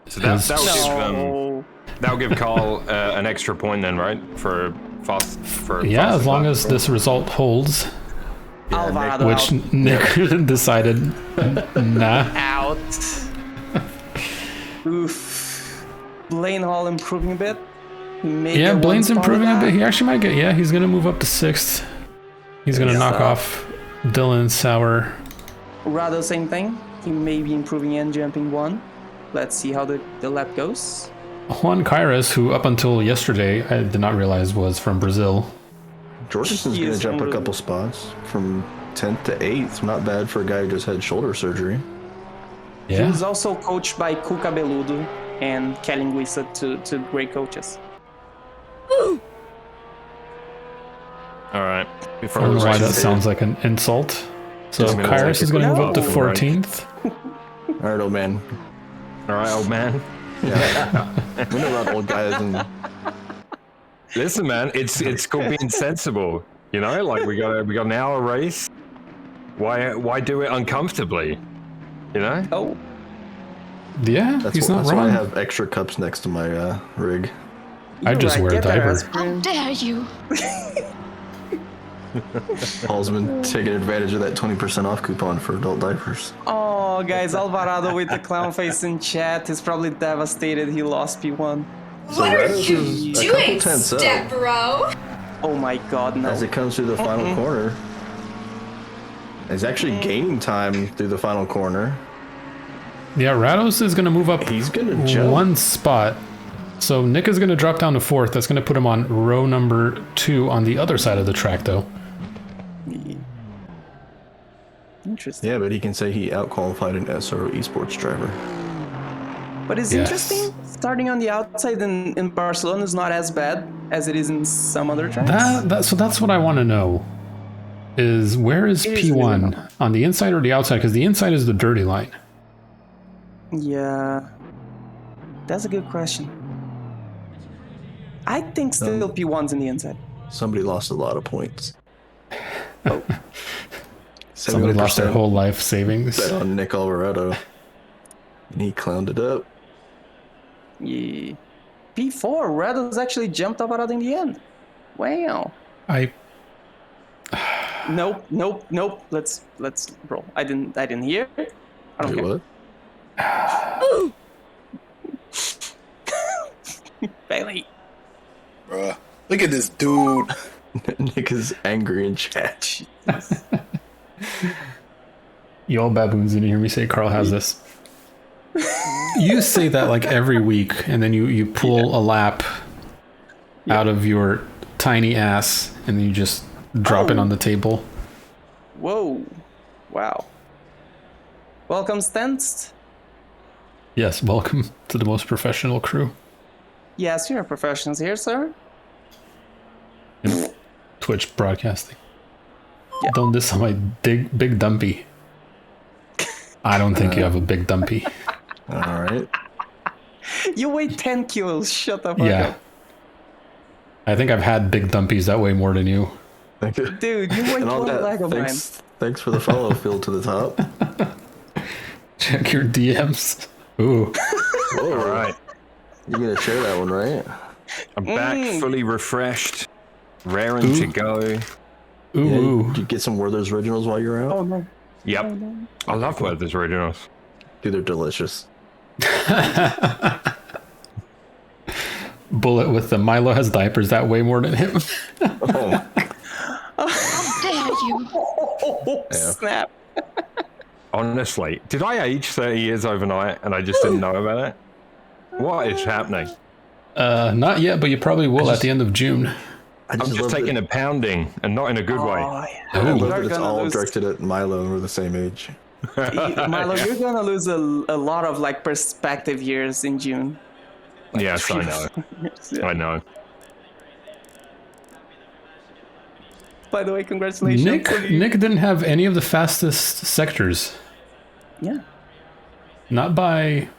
S3: So that'll
S4: No.
S3: give Carl an extra point then, right? For fast. For
S1: Yeah,
S3: fastest
S1: as long
S3: lap.
S1: as this result holds,
S4: Alvarado
S1: which Nick decided, nah.
S4: out. Oof. Blaine Hall improving a bit. He may
S1: Yeah,
S4: get
S1: Blaine's
S4: 1 spot
S1: improving a
S4: back.
S1: bit. He actually might get, he's going to move up to 6th. He's going to knock off Dylan Sauer.
S4: Rado, same thing. He may be improving and jumping 1. Let's see how the lap goes.
S1: Juan Kairos, who up until yesterday I did not realize was from Brazil.
S2: Jorgensen's
S4: He
S2: going to
S4: is
S2: jump a
S4: from
S2: couple spots from 10th to 8th. Not bad for a guy who just had shoulder surgery.
S4: He
S1: Yeah.
S4: was also coached by Cuca Beludo and Kelly Linguiça, two great coaches.
S3: All right.
S1: I don't know why that sounds like an insult. So
S3: Just gonna
S1: Kairos
S3: take
S1: is
S3: a
S1: going to move up to
S3: quick
S1: 14th.
S2: All right, old man.
S3: All right, old man.
S2: Yeah. We know about old guys and
S3: Listen, man, it's called being sensible. You know, like we got an hour race. Why do it uncomfortably? You know?
S4: Oh,
S1: Yeah, he's not
S2: that's why I
S1: wrong.
S2: have extra cups next to my rig.
S1: I
S4: you're
S1: just
S4: right.
S1: wear a
S4: Get that
S1: diaper.
S4: aspirin.
S5: Dare you?
S2: Paul's been taking advantage of that 20% off coupon for adult diapers.
S4: Oh, guys, Alvarado with the clown face in chat is probably devastated he lost P1.
S2: So
S5: What are
S2: Rados
S5: you
S2: is a couple
S5: doing,
S2: tenths up
S5: step bro?
S4: Oh my god, no.
S2: as it comes through the final corner. He's actually gaining time through the final corner.
S1: Yeah, Rados is going to move up
S2: He's gonna jump.
S1: one spot. So Nick is going to drop down to 4th. That's going to put him on row number 2 on the other side of the track, though.
S4: Interesting.
S2: Yeah, but he can say he outqualified an SRO esports driver.
S4: But it's
S1: Yes.
S4: interesting, starting on the outside in Barcelona is not as bad as it is in some other tracks.
S1: So that's what I want to know. Is where is
S4: It is really
S1: P1?
S4: not.
S1: On the inside or the outside? Because the inside is the dirty line.
S4: Yeah. That's a good question. I think still P1's in the inside.
S2: Somebody lost a lot of points.
S1: Somebody lost their
S2: 70%
S1: whole life savings.
S2: bet on Nick Alvarado. And he clowned it up.
S4: Yeah. P4, Rados actually jumped Alvarado in the end. Wow.
S1: I
S4: Nope. Let's roll. I didn't hear. I don't
S2: Wait,
S4: care.
S2: what?
S4: Bailey.
S6: Bruh. Look at this dude.
S2: Nick is angry in chat.
S1: You all baboons didn't hear me say Carl has this. You say that like every week, and then you pull a lap out of your tiny ass, and then you just drop it on the table.
S4: Whoa. Wow. Welcome, Stents.
S1: Yes, welcome to the most professional crew
S4: Yes, you're professionals here, sir.
S1: in Twitch broadcasting.
S4: Yeah.
S1: Don't diss on my big dumpy. I don't think you have a big dumpy.
S2: All right.
S4: You weigh 10 kilos. Shut the fuck
S1: Yeah.
S4: up.
S1: I think I've had big dumpies that way more than you.
S2: Thank you.
S4: Dude, you weigh
S2: And on
S4: one leg
S2: that,
S4: of mine.
S2: thanks for the follow, Phil, to the top.
S1: Check your DMs. Ooh.
S2: Whoa,
S3: All right.
S2: You're going to share that one, right?
S3: I'm back, fully refreshed, raring to go.
S1: Ooh.
S2: Yeah,
S1: Ooh.
S2: Did you get some Werther's Originals while you're out?
S4: Oh, no.
S3: Yep. I love Werther's Originals.
S2: Dude, they're delicious.
S1: Bullet with the Milo has diapers that way more than him.
S2: Oh,
S5: Dare you?
S4: Oh,
S2: Yeah.
S4: snap.
S3: Honestly, did I age 30 years overnight and I just didn't know about it? What is happening?
S1: Not yet, but you probably will at the end of June.
S3: I'm just
S2: love
S3: taking
S2: that-
S3: a pounding and not in a good way.
S4: Oh,
S2: I
S1: Ooh.
S2: love
S4: You're
S2: that it's
S4: gonna
S2: all
S4: lose-
S2: directed at Milo and we're the same age.
S4: Milo, you're gonna lose a lot of like perspective years in June.
S3: Yes, I know.
S4: Yeah.
S3: I know.
S4: By the way, congratulations.
S1: Nick
S4: for you.
S1: didn't have any of the fastest sectors.
S4: Yeah.
S1: Not by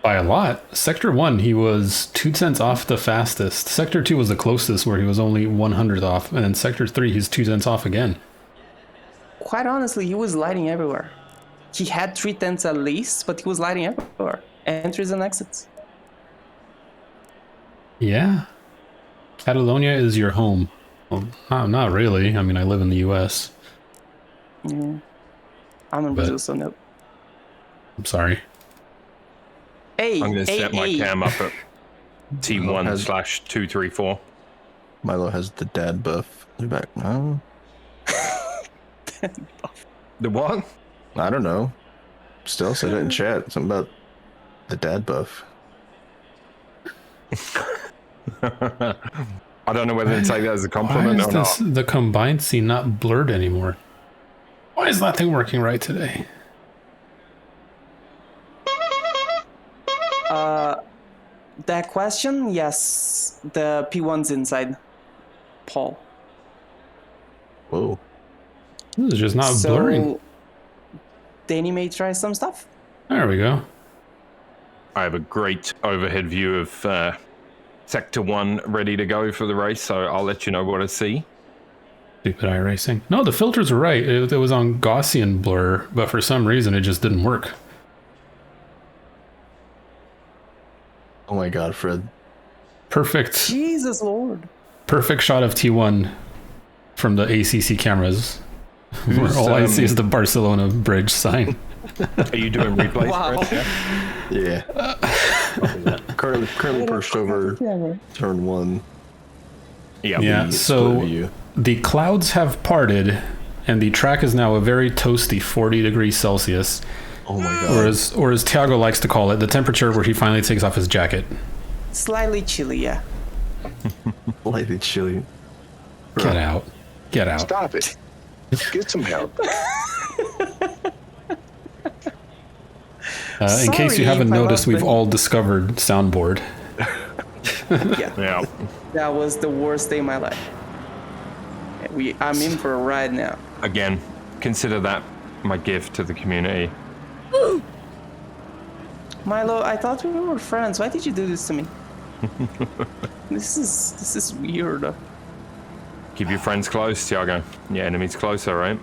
S1: a lot. Sector 1, he was 2 cents off the fastest. Sector 2 was the closest, where he was only 100th off. And then Sector 3, he's 2 cents off again.
S4: Quite honestly, he was lighting everywhere. He had 3 tenths at least, but he was lighting everywhere. Entries and exits.
S1: Yeah. Catalonia is your home. Well, not really. I mean, I live in the US.
S4: Yeah. I'm in Brazil, so no.
S1: I'm sorry.
S4: Hey,
S3: I'm going to set my cam up at T1/234.
S2: Milo has the dad buff. They're back. No,
S3: The what?
S2: I don't know. Still said it in chat. Something about the dad buff.
S3: I don't know whether to take that as a
S1: Why
S3: compliment
S1: is
S3: or
S1: this,
S3: not.
S1: the combined scene not blurred anymore? Why is that thing working right today?
S4: That question, yes, the P1's inside. Paul.
S2: Whoa.
S1: This is just not blurring.
S4: So, Danny may try some stuff.
S1: There we go.
S3: I have a great overhead view of Sector 1 ready to go for the race, so I'll let you know what I see.
S1: Stupid iRacing. No, the filters were right. It was on Gaussian blur, but for some reason it just didn't work.
S2: Oh my God, Fred.
S1: Perfect.
S4: Jesus Lord.
S1: Perfect shot of T1 from the ACC cameras. Where all I see is the Barcelona bridge sign.
S3: Are you doing replays?
S4: Wow.
S3: Fred?
S2: Yeah. Currently perched over turn 1.
S3: Yeah.
S1: Yeah,
S2: Split
S1: so
S2: view.
S1: the clouds have parted and the track is now a very toasty 40 degrees Celsius.
S2: Oh my God.
S1: Or as Thiago likes to call it, the temperature where he finally takes off his jacket.
S4: Slightly chilly, yeah.
S2: Slightly chilly.
S1: Get out. Get out.
S6: Stop it. Get some help.
S1: In case you
S4: Sorry
S1: haven't
S4: if I
S1: noticed,
S4: lost
S1: we've
S4: the-
S1: all discovered soundboard.
S3: Yeah.
S4: That was the worst day of my life. I'm in for a ride now.
S3: Again, consider that my gift to the community.
S4: Milo, I thought we were friends. Why did you do this to me? This is weird.
S3: Keep your friends close, Thiago. Your enemies closer, right?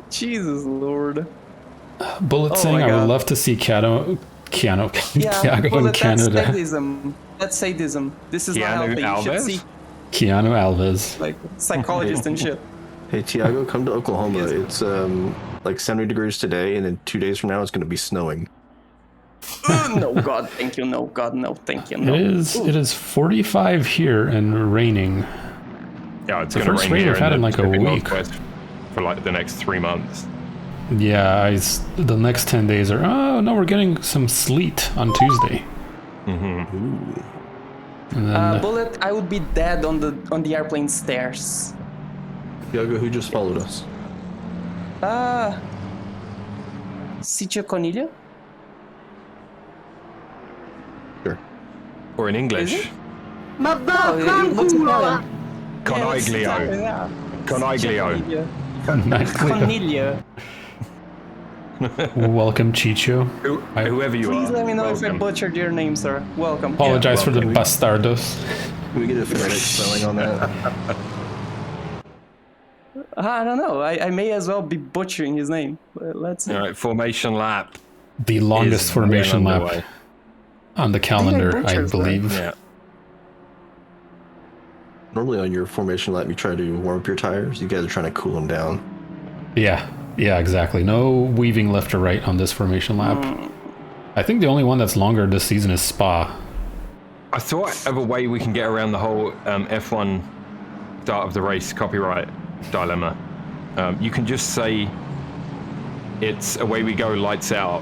S4: Jesus Lord.
S1: Bullet
S4: Oh
S1: saying,
S4: my
S1: I would
S4: God.
S1: love to see Thiago
S4: Yeah,
S1: in
S4: that's
S1: Canada.
S4: sadism. That's sadism. This is not
S3: Keanu
S4: healthy. You should
S3: Alves?
S4: see
S1: Keanu Alves.
S4: like psychologists and shit.
S2: Hey, Tiago, come to Oklahoma. It's like 70 degrees today, and then 2 days from now it's going to be snowing.
S4: No, God, thank you. No, God, no, thank you. No.
S1: It is 45 here and raining.
S3: Yeah, it's
S1: The
S3: going to
S1: first
S3: rain
S1: rain
S3: here
S1: we've had in like a
S3: Pacific
S1: week.
S3: Northwest for like the next 3 months.
S1: Yeah, the next 10 days are, oh no, we're getting some sleet on Tuesday. And then,
S4: Bullet, I would be dead on the airplane stairs.
S2: Tiago, who just followed us?
S4: Sitio Conilha?
S2: Sure.
S3: Or in English,
S4: It looks Italian.
S3: Coniglio.
S4: Yeah.
S3: Coniglio.
S4: Conilha.
S1: welcome, Chicho.
S3: Whoever you
S4: Please
S3: are.
S4: let me know if I
S3: welcome.
S4: butchered your name, sir. Welcome.
S1: Apologize for the
S2: welcome.
S1: bastardos.
S2: Can we get a phonetic spelling on that?
S4: I don't know. I may as well be butchering his name. But let's see.
S3: All right, formation lap.
S1: The longest
S3: is
S1: formation
S3: well
S1: lap
S3: underway.
S1: on the calendar, I
S4: butchers, right?
S1: believe.
S3: Yeah.
S2: Normally on your formation lap, you try to warm up your tires. You guys are trying to cool them down.
S1: Yeah, exactly. No weaving left or right on this formation lap. I think the only one that's longer this season is Spa.
S3: I thought of a way we can get around the whole F1 start of the race copyright dilemma. You can just say it's away we go, lights out,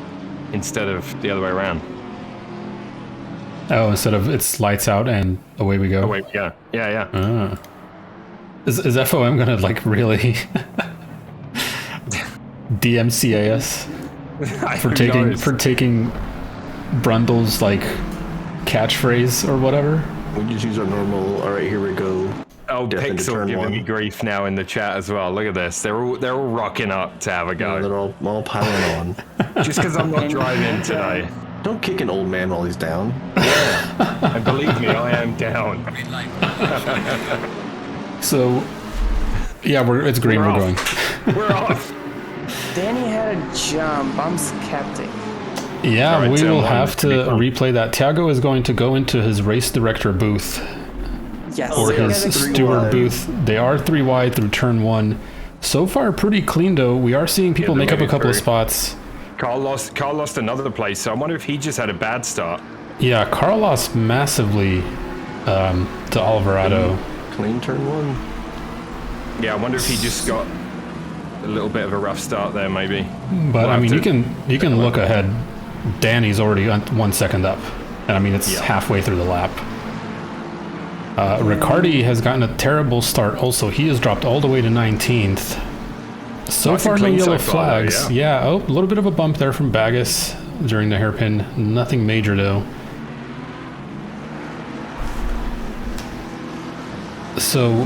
S3: instead of the other way around.
S1: Oh, instead of it's lights out and away we go.
S3: Away we go. Yeah.
S1: Is FOM gonna like really DMCA us for taking Brundle's like catchphrase or whatever?
S2: We just use our normal, all right, here we go.
S3: Oh,
S2: Death into
S3: Pixel
S2: turn
S3: giving
S2: one.
S3: me grief now in the chat as well. Look at this. They're all rocking up to have a go.
S2: They're all piling on.
S3: Just because I'm not driving today.
S2: Don't kick an old man while he's down.
S3: And believe me, I am down.
S1: So, yeah, it's green. We're going.
S3: We're off.
S4: Danny had a jump. I'm skeptic.
S1: Yeah,
S3: Alright,
S1: we
S3: turn
S1: will
S3: one,
S1: have
S3: it's gonna
S1: to
S3: be fun.
S1: replay that. Thiago is going to go into his race director booth
S4: Yes.
S1: or
S2: they're
S1: his
S2: three
S1: steward
S2: wide.
S1: booth. They are 3 wide through turn 1. So far, pretty clean though. We are seeing people
S3: they're
S1: make up a
S3: moving
S1: couple of
S3: through.
S1: spots.
S3: Carl lost another place, so I wonder if he just had a bad start.
S1: Yeah, Carl lost massively to Alvarado.
S2: Clean turn 1.
S3: Yeah, I wonder if he just got a little bit of a rough start there, maybe.
S1: But
S3: We'll
S1: I
S3: have
S1: mean,
S3: to
S1: you can look ahead Danny's already 1 second up. And I mean, it's halfway through the lap. Riccardi has gotten a terrible start also. He has dropped all the way to 19th. So
S3: Nice and
S1: far, no
S3: clean
S1: yellow
S3: so far, though,
S1: flags. Yeah, oh, a little bit of a bump there from Bagus during the hairpin. Nothing major, though. So,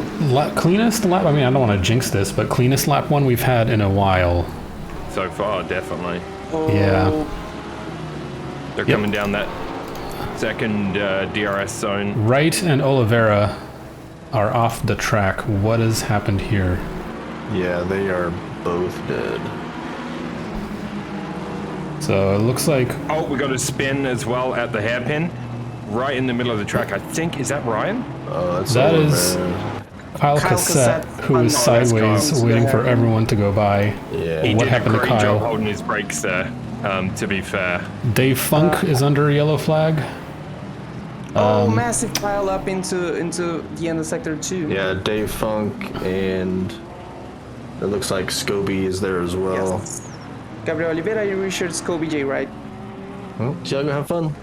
S1: cleanest lap, I mean, I don't want to jinx this, but cleanest lap one we've had in a while.
S3: So far, definitely.
S1: Yeah.
S3: They're coming down that second DRS zone.
S1: Wright and Oliveira are off the track. What has happened here?
S2: Yeah, they are both dead.
S1: So it looks like
S3: Oh, we got a spin as well at the hairpin, right in the middle of the track. I think, is that Ryan?
S2: That's
S1: that
S2: all,
S1: is
S2: man.
S1: Kyle Cassette, who is sideways waiting for everyone to go by.
S2: Yeah.
S3: He
S1: What
S3: did
S1: happened
S3: a
S1: to
S3: great job
S1: Kyle?
S3: holding his brakes there, to be fair.
S1: Dave Funk is under a yellow flag.
S4: Massive pile up into the end of sector 2.
S2: Yeah, Dave Funk, and it looks like Scobie is there as well.
S4: Yes. Gabriel Oliveira, Richard, Scobie, J, right?
S2: Well, so y'all go have fun.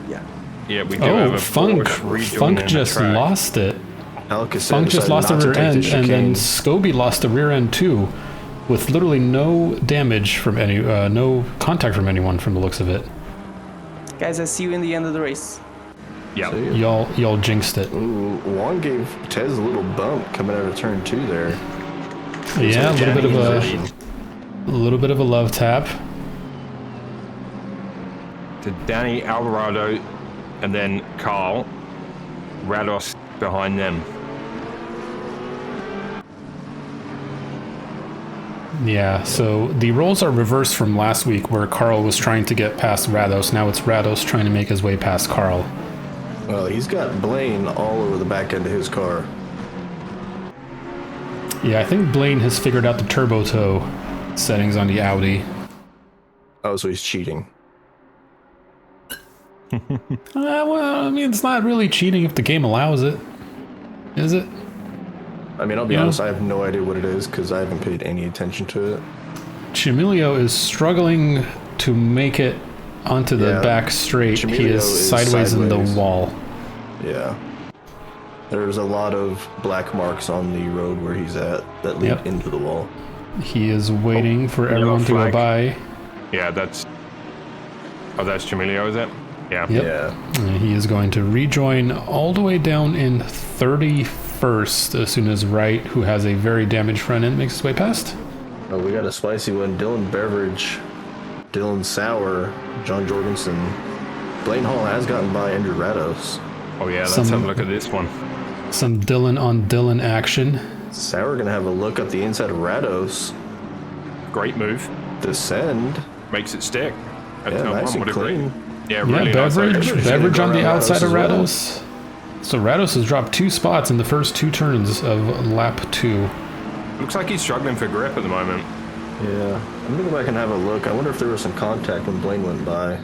S4: Yeah.
S3: Yeah, we do have
S1: Oh,
S3: a
S1: Funk!
S3: Porsche rejoining
S1: Funk
S3: the
S1: just
S3: track.
S1: lost it.
S2: Al Cassette
S1: Funk just
S2: decided
S1: lost the
S2: not to
S1: rear
S2: take
S1: end, and then
S2: chicane.
S1: Scobie lost the rear end too, with literally no damage from any, no contact from anyone from the looks of it.
S4: Guys, I see you in the end of the race.
S3: Yeah.
S2: See ya.
S1: Y'all jinxed it.
S2: Ooh, Juan gave Tez a little bump coming out of turn 2 there.
S1: Yeah, a little bit of
S2: Danny
S1: a little bit of a love tap.
S3: To Danny Alvarado, and then Carl Rados behind them.
S1: Yeah, so the roles are reversed from last week where Carl was trying to get past Rados. Now it's Rados trying to make his way past Carl.
S2: Well, he's got Blaine all over the back end of his car.
S1: Yeah, I think Blaine has figured out the turbo tow settings on the Audi.
S2: Oh, so he's cheating.
S1: Well, I mean, it's not really cheating if the game allows it. Is it?
S2: I mean, I'll be
S1: Yeah.
S2: honest, I have no idea what it is because I haven't paid any attention to it.
S1: Chimilio is struggling to make it onto the
S2: Yeah,
S1: back straight. He
S2: Chimilio
S1: is
S2: is
S1: sideways in the
S2: sideways.
S1: wall.
S2: Yeah. There's a lot of black marks on the road where he's at that lead
S1: Yep.
S2: into the wall.
S1: He is waiting for everyone to go
S3: flag.
S1: by.
S3: Yeah, that's... Oh, that's Jamilio, is it? Yeah.
S1: Yep.
S2: Yeah.
S1: And he is going to rejoin all the way down in 31st as soon as Wright, who has a very damaged front end, makes his way past.
S2: Oh, we got a spicy one. Dylan Beveridge, Dylan Sauer, John Jorgensen. Blaine Hall has gotten by Andrew Rados.
S3: Oh, yeah, let's
S1: Some-
S3: have a look at this one.
S1: Some Dylan on Dylan action.
S2: Sauer gonna have a look at the inside of Rados.
S3: Great move.
S2: Descend.
S3: Makes it stick. At
S2: Yeah,
S3: turn
S2: nice
S3: one,
S2: and
S3: what a great-
S2: clean.
S3: Yeah,
S1: Yeah,
S3: really nice.
S1: Beveridge
S2: Beveridge
S1: Beveridge on the
S2: around
S1: outside
S2: Rados
S1: of
S2: as well.
S1: Rados. So Rados has dropped 2 spots in the first 2 turns of lap 2.
S3: Looks like he's struggling for grip at the moment.
S2: Yeah. I'm gonna go back and have a look. I wonder if there was some contact when Blaine went by.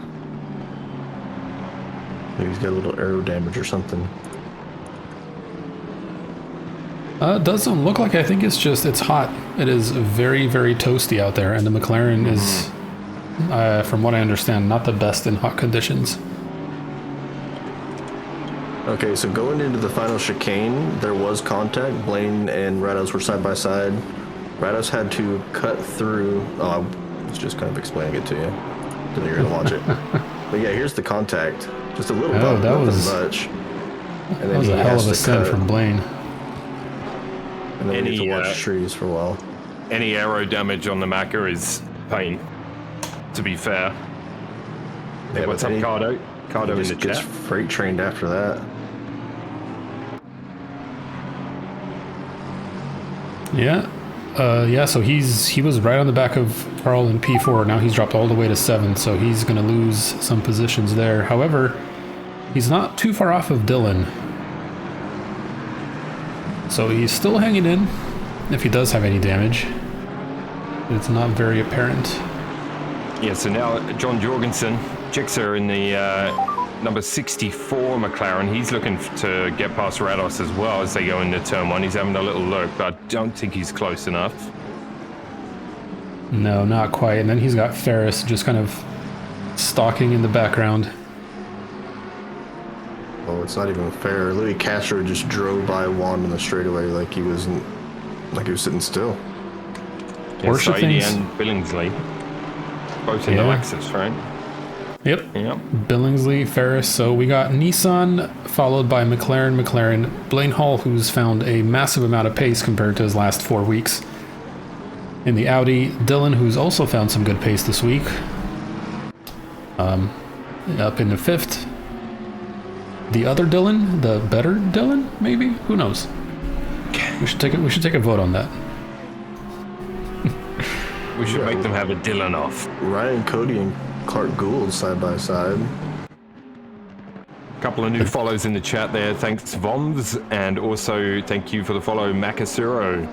S2: Maybe he's got a little aero damage or something.
S1: It doesn't look like. I think it's hot. It is very, very toasty out there, and the McLaren is, from what I understand, not the best in hot conditions.
S2: Okay, so going into the final chicane, there was contact. Blaine and Rados were side by side. Rados had to cut through. Oh, I was just kind of explaining it to you. Didn't know you were gonna watch it. But yeah, here's the contact. Just a little
S1: Oh,
S2: bump,
S1: that
S2: nothing
S1: was-
S2: much. And
S1: That was
S2: he
S1: a hell
S2: has
S1: of a
S2: to
S1: send
S2: cut,
S1: from Blaine.
S2: And then we need
S3: Any,
S2: to watch trees for a while.
S3: Any aero damage on the Macca is pain, to be fair.
S2: Yeah,
S3: What's
S2: but
S3: up,
S2: then
S3: Cardo? Cardo
S2: he
S3: in
S2: just
S3: the
S2: gets
S3: chat.
S2: freight trained after that.
S1: Yeah. Yeah, so he was right on the back of Carl in P4. Now he's dropped all the way to 7, so he's going to lose some positions there. However, he's not too far off of Dylan. So he's still hanging in, if he does have any damage. It's not very apparent.
S3: Yeah, so now John Jorgensen, Jixer in the number 64 McLaren. He's looking to get past Rados as well as they go into turn 1. He's having a little look, but I don't think he's close enough.
S1: No, not quite. And then he's got Ferris just kind of stalking in the background.
S2: Oh, it's not even fair. Louis Castro just drove by Juan in the straightaway like he was sitting still.
S3: Yeah,
S1: Worship
S3: Saidi
S1: things.
S3: and Billingsley. Both in the
S1: Yeah.
S3: Lexus, right?
S1: Yep.
S3: Yep.
S1: Billingsley, Ferris. So we got Nissan, followed by McLaren. Blaine Hall, who's found a massive amount of pace compared to his last 4 weeks. In the Audi, Dylan, who's also found some good pace this week. Up in the 5th. The other Dylan, the better Dylan, maybe? Who knows? We should take a vote on that.
S3: We should make them have a Dylan off.
S2: Ryan Cody and Clark Gould side by side.
S3: Couple of new follows in the chat there. Thanks, Voms, and also thank you for the follow, Makasuro.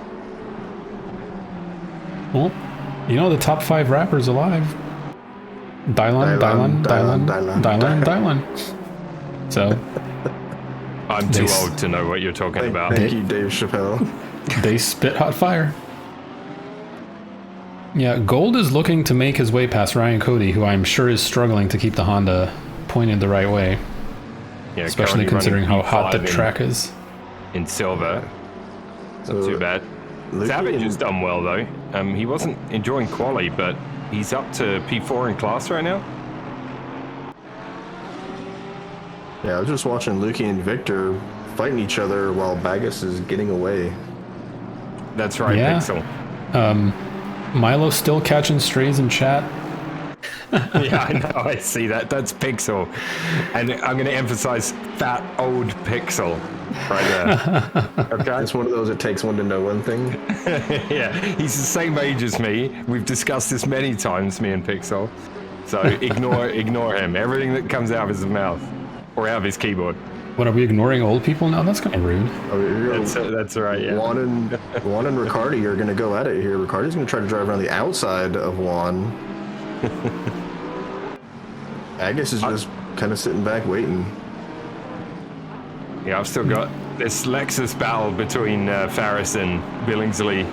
S1: Well, you know the top 5 rappers alive. Dylan. So
S3: I'm too
S1: They s-
S3: old to know what you're talking
S2: Thank,
S3: about.
S2: thank you, Dave Chappelle.
S1: they spit hot fire. Yeah, Gold is looking to make his way past Ryan Cody, who I'm sure is struggling to keep the Honda pointed the right way,
S3: Yeah,
S1: especially
S3: currently
S1: considering how
S3: running
S1: hot the
S3: P5
S1: track is.
S3: in silver.
S2: So,
S3: Not too bad.
S2: Luki
S3: Savage
S2: and-
S3: has done well though. He wasn't enjoying quali, but he's up to P4 in class right now.
S2: Yeah, I was just watching Lukey and Victor fighting each other while Bagus is getting away.
S3: That's right,
S1: Yeah.
S3: Pixel.
S1: Milo still catching strays in chat.
S3: Yeah, I know. I see that. That's Pixel, and I'm going to emphasize fat old Pixel right there. Okay.
S2: It's one of those it takes one to know one thing.
S3: Yeah, he's the same age as me. We've discussed this many times, me and Pixel. So ignore him. Everything that comes out of his mouth or out of his keyboard.
S1: What, are we ignoring old people now? That's kind of rude.
S2: Oh,
S3: That's right. Yeah.
S2: Juan and Riccardi are going to go at it here. Riccardi's going to try to drive around the outside of Juan. Agus is just kind of sitting back waiting.
S3: Yeah, I've still got this Lexus battle between Farris and Billingsley.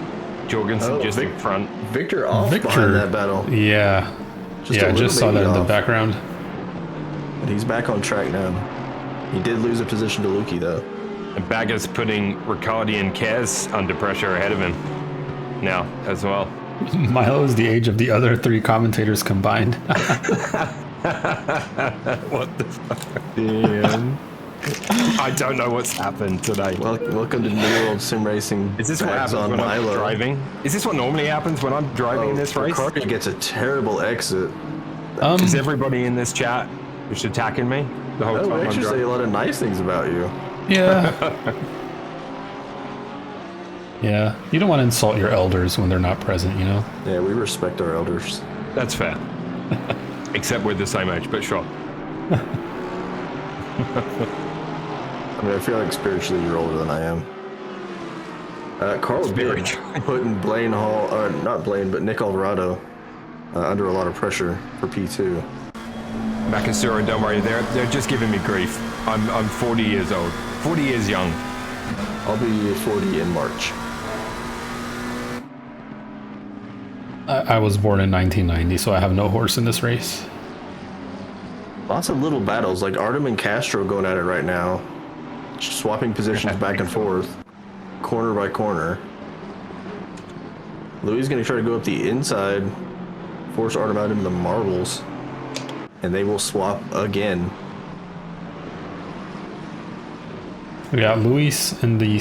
S3: Jorgensen
S2: Oh,
S3: just in front.
S2: Victor off
S1: Victor.
S2: behind that battle.
S1: Yeah.
S2: Just
S1: Yeah,
S2: a
S1: I just
S2: little
S1: saw that
S2: baby
S1: in the
S2: off.
S1: background.
S2: But he's back on track now. He did lose a position to Lukey, though.
S3: And Bagger's putting Riccardi and Kez under pressure ahead of him now as well.
S1: Milo is the age of the other 3 commentators combined.
S3: What the fuck? Damn. I don't know what's happened today.
S2: Welcome to New World Sim Racing.
S3: Is this what
S2: Bags
S3: happens
S2: on
S3: when I'm
S2: Milo.
S3: driving? Is this what normally happens when I'm driving in this race?
S2: Riccardi gets a terrible exit.
S3: Is everybody in this chat just attacking me the whole
S2: Oh,
S3: time
S2: they
S3: I'm
S2: actually say
S3: driving?
S2: a lot of nice things about you.
S1: Yeah. Yeah. You don't want to insult your elders when they're not present, you know?
S2: Yeah, we respect our elders.
S3: That's fair. Except we're the same age, but sure.
S2: I mean, I feel like spiritually you're older than I am. Carl did putting Blaine Hall, not Blaine, but Nick Alvarado under a lot of pressure for P2.
S3: Makasura, don't worry, they're just giving me grief. I'm 40 years old. 40 years young.
S2: I'll be 40 in March.
S1: I was born in 1990, so I have no horse in this race.
S2: Lots of little battles, like Artem and Castro going at it right now. Just swapping positions back and forth, corner by corner. Louis is going to try to go up the inside, force Artem out into the marbles, and they will swap again.
S1: We got Luis in the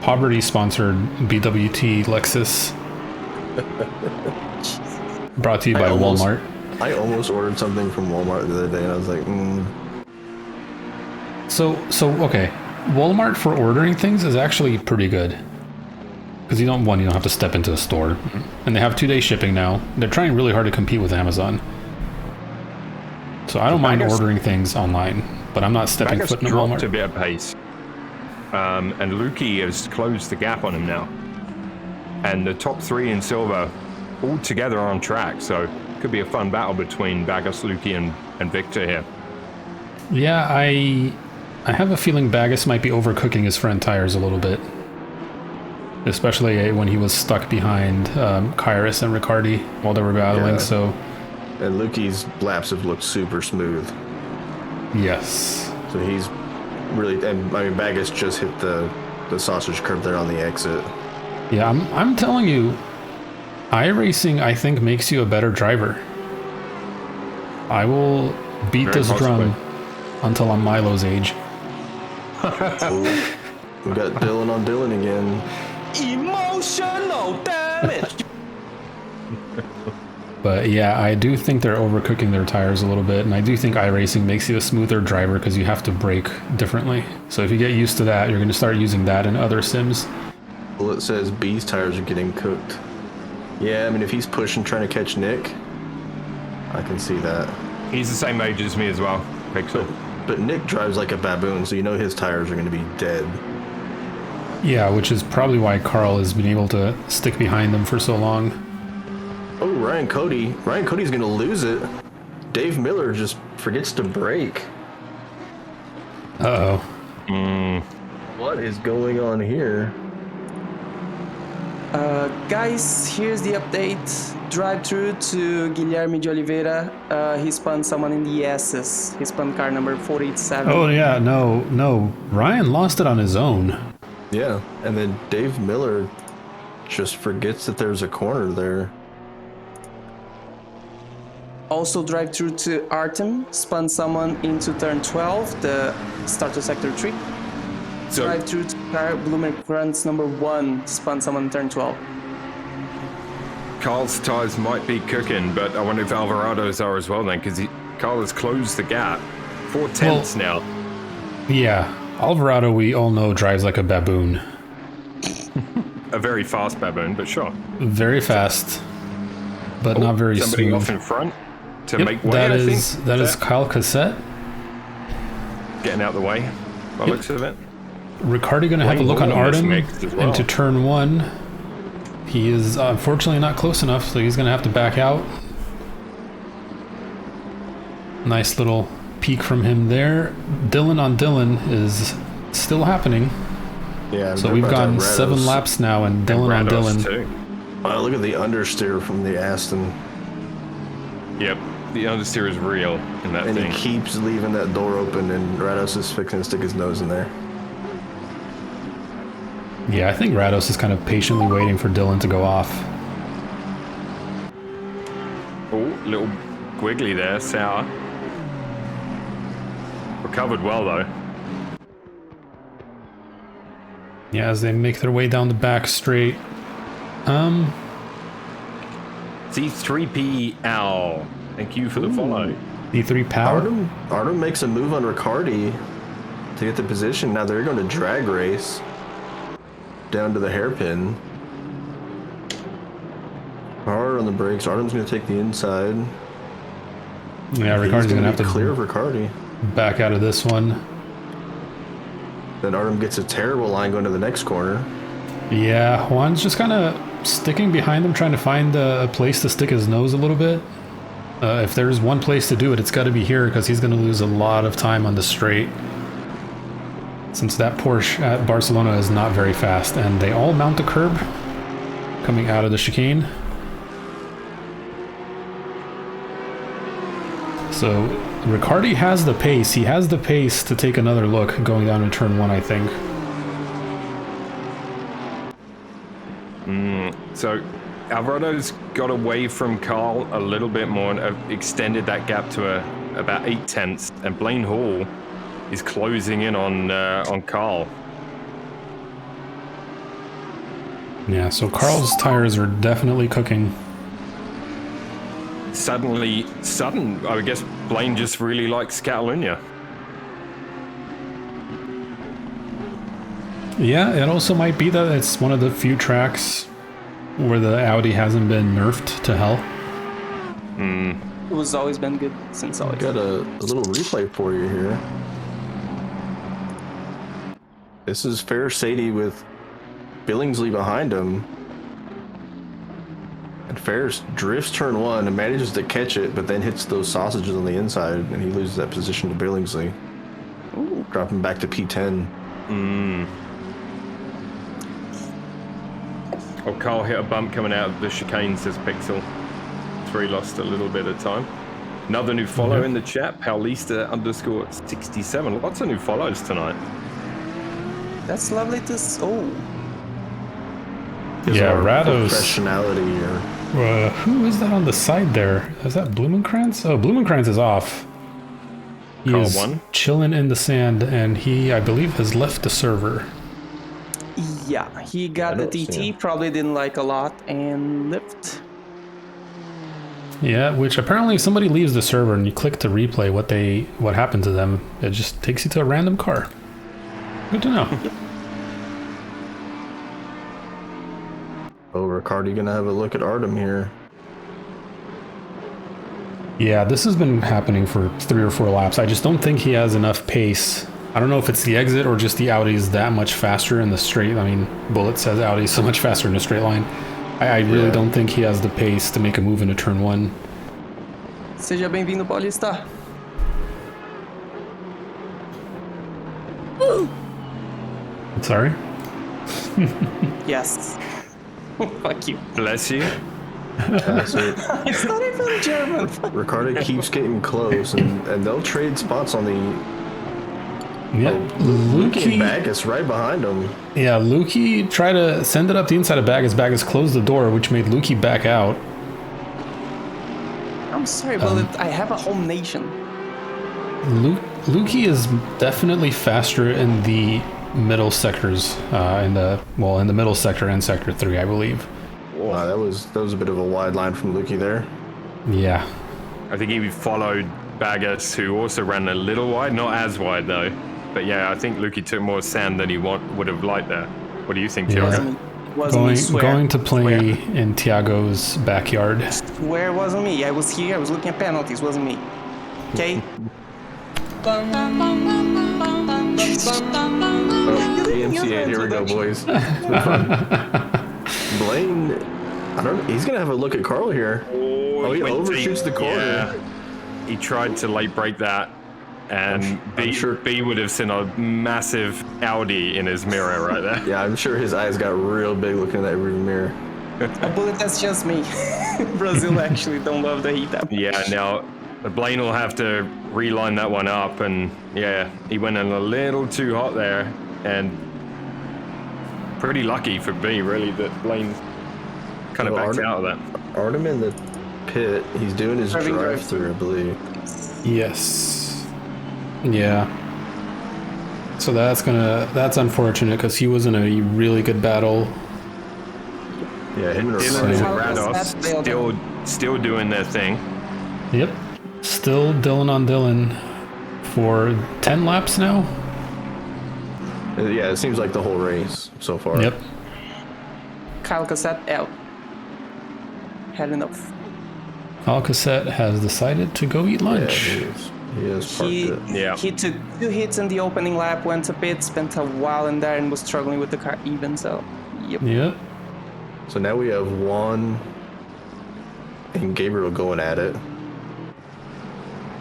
S1: poverty-sponsored BWT Lexus. Brought to you by Walmart.
S2: I almost ordered something from Walmart the other day, and I was like,
S1: So okay, Walmart for ordering things is actually pretty good. Because you don't have to step into a store. And they have 2-day shipping now. They're trying really hard to compete with Amazon. So I don't mind ordering things online, but I'm not stepping
S3: Baggers
S1: foot in a
S3: dropped
S1: Walmart.
S3: a bit of pace. And Lukey has closed the gap on him now. And the top 3 in silver all together on track, so could be a fun battle between Bagus, Lukey, and Victor here.
S1: Yeah, I have a feeling Bagus might be overcooking his front tires a little bit. Especially when he was stuck behind Kairos and Riccardi while they were battling,
S2: Yeah.
S1: so...
S2: And Lukey's laps have looked super smooth.
S1: Yes.
S2: So he's really, and I mean, Baggett just hit the sausage curb there on the exit.
S1: Yeah, I'm telling you, iRacing I think makes you a better driver. I will beat
S3: Very
S1: this
S3: possibly.
S1: drum until I'm Milo's age.
S2: Ooh, we got Dylan on Dylan again.
S4: Emotional damage.
S1: But yeah, I do think they're overcooking their tires a little bit, and I do think iRacing makes you a smoother driver because you have to brake differently. So if you get used to that, you're going to start using that in other sims.
S2: Well, it says B's tires are getting cooked. Yeah, I mean, if he's pushing, trying to catch Nick, I can see that.
S3: He's the same age as me as well, Pixel.
S2: But Nick drives like a baboon, so you know his tires are going to be dead.
S1: Yeah, which is probably why Carl has been able to stick behind them for so long.
S2: Oh, Ryan Cody. Ryan Cody's going to lose it. Dave Miller just forgets to brake.
S1: Uh-oh.
S2: What is going on here?
S4: Guys, here's the update. Drive through to Guilherme de Oliveira. He spun someone in the S's. He spun car number 487.
S1: Oh, yeah, no. Ryan lost it on his own.
S2: Yeah, and then Dave Miller just forgets that there's a corner there.
S4: Also drive through to Artem. Spun someone into turn 12, the start to sector 3.
S3: So,
S4: Drive through to car Bloomer Grunts number 1. Spun someone in turn 12.
S3: Carl's tires might be cooking, but I wonder if Alvarado's are as well then, because Carl has closed the gap. 4/10 now.
S1: Yeah, Alvarado we all know drives like a baboon.
S3: A very fast baboon, but sure.
S1: Very fast, but not very
S3: Somebody
S1: smooth.
S3: off in front to
S1: Yep,
S3: make way,
S1: that
S3: I
S1: is
S3: think.
S1: that is Kyle Cassette.
S3: Getting out the way, by looks of it.
S1: Ricciardi going to have a
S3: Lane
S1: look on
S3: Hall in this
S1: Artem
S3: mix as well.
S1: into turn 1. He is unfortunately not close enough, so he's going to have to back out. Nice little peek from him there. Dylan on Dylan is still happening.
S2: Yeah,
S1: So we've gone 7
S2: Rados.
S1: laps now, and Dylan on
S3: Rados
S1: Dylan.
S3: too.
S2: Look at the understeer from the Aston.
S3: Yep, the understeer is real in that
S2: And
S3: thing.
S2: he keeps leaving that door open, and Rados is fixing to stick his nose in there.
S1: Yeah, I think Rados is kind of patiently waiting for Dylan to go off.
S3: Oh, little Quigley there, sour. Recovered well though.
S1: Yeah, as they make their way down the back straight.
S3: C3PL. Thank you for the follow.
S1: E3 power.
S2: Artem makes a move on Ricciardi to get the position. Now they're going to drag race down to the hairpin. Hard on the brakes. Artem's going to take the inside.
S1: Yeah,
S2: He's
S1: Ricciardi's going to have
S2: be
S1: to
S2: clear of Ricciardi.
S1: back out of this one.
S2: Then Artem gets a terrible line going to the next corner.
S1: Yeah, Juan's just kind of sticking behind him, trying to find a place to stick his nose a little bit. If there's one place to do it, it's got to be here because he's going to lose a lot of time on the straight. Since that Porsche at Barcelona is not very fast, and they all mount the curb coming out of the chicane. So Ricciardi has the pace. He has the pace to take another look going down to turn 1, I think.
S3: So Alvarado's got away from Carl a little bit more and extended that gap to about 0.8, and Blaine Hall is closing in on Carl.
S1: Yeah, so Carl's tires are definitely cooking.
S3: Sudden, I guess Blaine just really likes Catalunya.
S1: Yeah, it also might be that it's one of the few tracks where the Audi hasn't been nerfed to hell.
S4: It was always been good since always.
S2: Got a little replay for you here. This is Fair Sadie with Billingsley behind him. And Ferris drifts turn 1 and manages to catch it, but then hits those sausages on the inside, and he loses that position to Billingsley.
S4: Ooh.
S2: Dropping back to P10.
S3: Oh, Carl hit a bump coming out of the chicane, says Pixel. 3 lost a little bit of time. Another new follow in the chat, Paulista_67. Lots of new follows tonight.
S4: That's lovely to oh.
S1: Yeah, Rados.
S2: Professionality here.
S1: Who is that on the side there? Is that Blumenkrantz? Oh, Blumenkrantz is off. He
S3: Call
S1: is
S3: one.
S1: chilling in the sand, and he, I believe, has left the server.
S4: Yeah, he got the
S2: don't see
S4: DT,
S2: him.
S4: probably didn't like a lot, and left.
S1: Yeah, which apparently if somebody leaves the server and you click to replay what happened to them, it just takes you to a random car. Good to know.
S2: Oh, Ricardo gonna have a look at Artem here.
S1: Yeah, this has been happening for 3 or 4 laps. I just don't think he has enough pace. I don't know if it's the exit or just the Audi's that much faster in the straight. I mean, Bullet says Audi's so much faster in a straight line. I really don't think he has the pace to make a move into turn 1.
S4: Seja bem-vindo, Paulista.
S1: Sorry?
S4: Yes. Fuck you.
S3: Bless you.
S2: That's it.
S4: It's not even German.
S2: Ricardo keeps getting close, and they'll trade spots on the
S1: Yeah,
S2: Lukey
S1: Lukey.
S2: Bagus right behind him.
S1: Yeah, Lukey tried to send it up the inside of Bagus. Bagus closed the door, which made Lukey back out.
S4: I'm sorry, Bullet. I have a home nation.
S1: Lukey is definitely faster in the middle sectors, in the middle sector and sector 3, I believe.
S2: Wow, that was a bit of a wide line from Lukey there.
S1: Yeah.
S3: I think he followed Baggers, who also ran a little wide, not as wide though. But yeah, I think Lukey took more sand than he would have liked there. What do you think, Tiago?
S4: Wasn't me. Wasn't me, swear.
S1: Going to play in Tiago's backyard.
S4: Where it wasn't me? I was here. I was looking at penalties. Wasn't me. Okay.
S2: AMC8, here we go, boys. It's been fun. Blaine, he's gonna have a look at Carl here. Oh, he overshoots the corner.
S3: Yeah. He tried to late break that, and
S2: I'm sure-
S3: B would have seen a massive Audi in his mirror right there.
S2: Yeah, I'm sure his eyes got real big looking in that rear mirror.
S4: Bullet, that's just me. Brazil actually don't love the heat up.
S3: Yeah, now Blaine will have to reline that one up, and yeah, he went in a little too hot there, and pretty lucky for B, really, that Blaine kind of backed out of that.
S2: Artem in the pit. He's doing his
S4: Driving
S2: drive-through, I believe.
S1: Yes. Yeah. So that's unfortunate because he was in a really good battle.
S2: Yeah, him and
S3: Dylan and
S2: Ricardo.
S3: Rados still doing their thing.
S1: Yep. Still Dylan on Dylan for 10 laps now.
S2: Yeah, it seems like the whole race so far.
S1: Yep.
S4: Kyle Cassette out. Had enough.
S1: Alcassette has decided to go eat
S2: Yeah,
S1: lunch.
S2: he is parked
S4: He,
S2: it.
S3: Yeah.
S4: he took 2 hits in the opening lap, went to pit, spent a while in there, and was struggling with the car even, so yep.
S1: Yep.
S2: So now we have Juan and Gabriel going at it.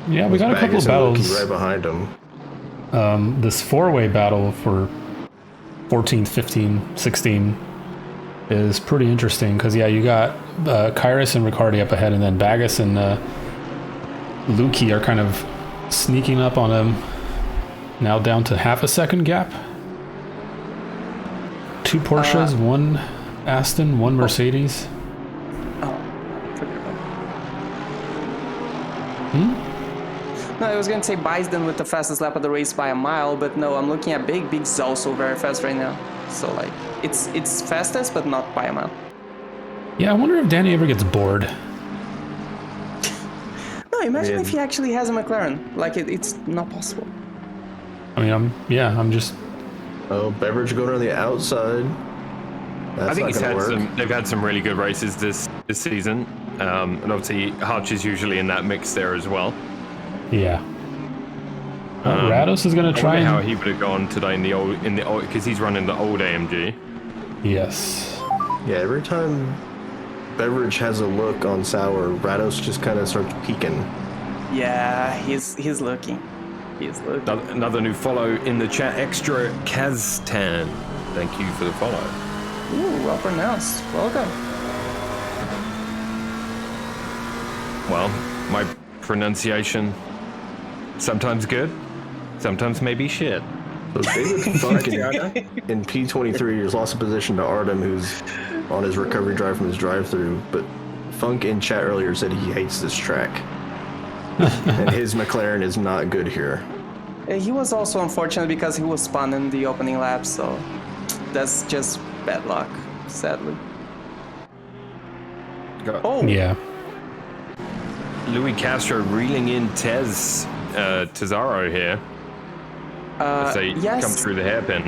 S1: Yeah, we got a couple
S2: Bagus
S1: of
S2: and Lukey
S1: battles.
S2: right behind him.
S1: This 4-way battle for 14th, 15, 16 is pretty interesting because, yeah, you got Kyrus and Riccardi up ahead, and then Bagus and Lukey are kind of sneaking up on him. Now down to half a second gap. 2 Porsches, 1 Aston, 1 Mercedes.
S4: Oh, forget about it. No, I was going to say Bison with the fastest lap of the race by a mile, but no, I'm looking at Big. Big's also very fast right now. So, like, it's fastest, but not by a mile.
S1: Yeah, I wonder if Danny ever gets bored.
S4: No, imagine if he actually has a McLaren. Like, it's not possible.
S1: I mean, I'm just...
S2: Oh, Beveridge going on the outside. That's
S3: I think
S2: not gonna work.
S3: they've had some really good races this season, and obviously Hutch is usually in that mix there as well.
S1: Yeah. Rados is going to
S3: I
S1: try
S3: wonder how
S1: and...
S3: he would have gone today in the old because he's running the old AMG.
S1: Yes.
S2: Yeah, every time Beveridge has a look on Sour, Rados just kind of starts peeking.
S4: Yeah, he's looking. He's looking.
S3: Another new follow in the chat, Extra Kaztan. Thank you for the follow.
S4: Ooh, well pronounced. Welcome.
S3: well, my pronunciation sometimes good, sometimes maybe shit.
S2: So David Funk in P23 has lost a position to Artem, who's on his recovery drive from his drive-through. But Funk in chat earlier said he hates this track, and his McLaren is not good here.
S4: He was also unfortunate because he was spun in the opening lap, so that's just bad luck, sadly. Oh,
S1: Yeah.
S3: Louis Castro reeling in Tesaro here as they
S4: yes.
S3: come through the hairpin.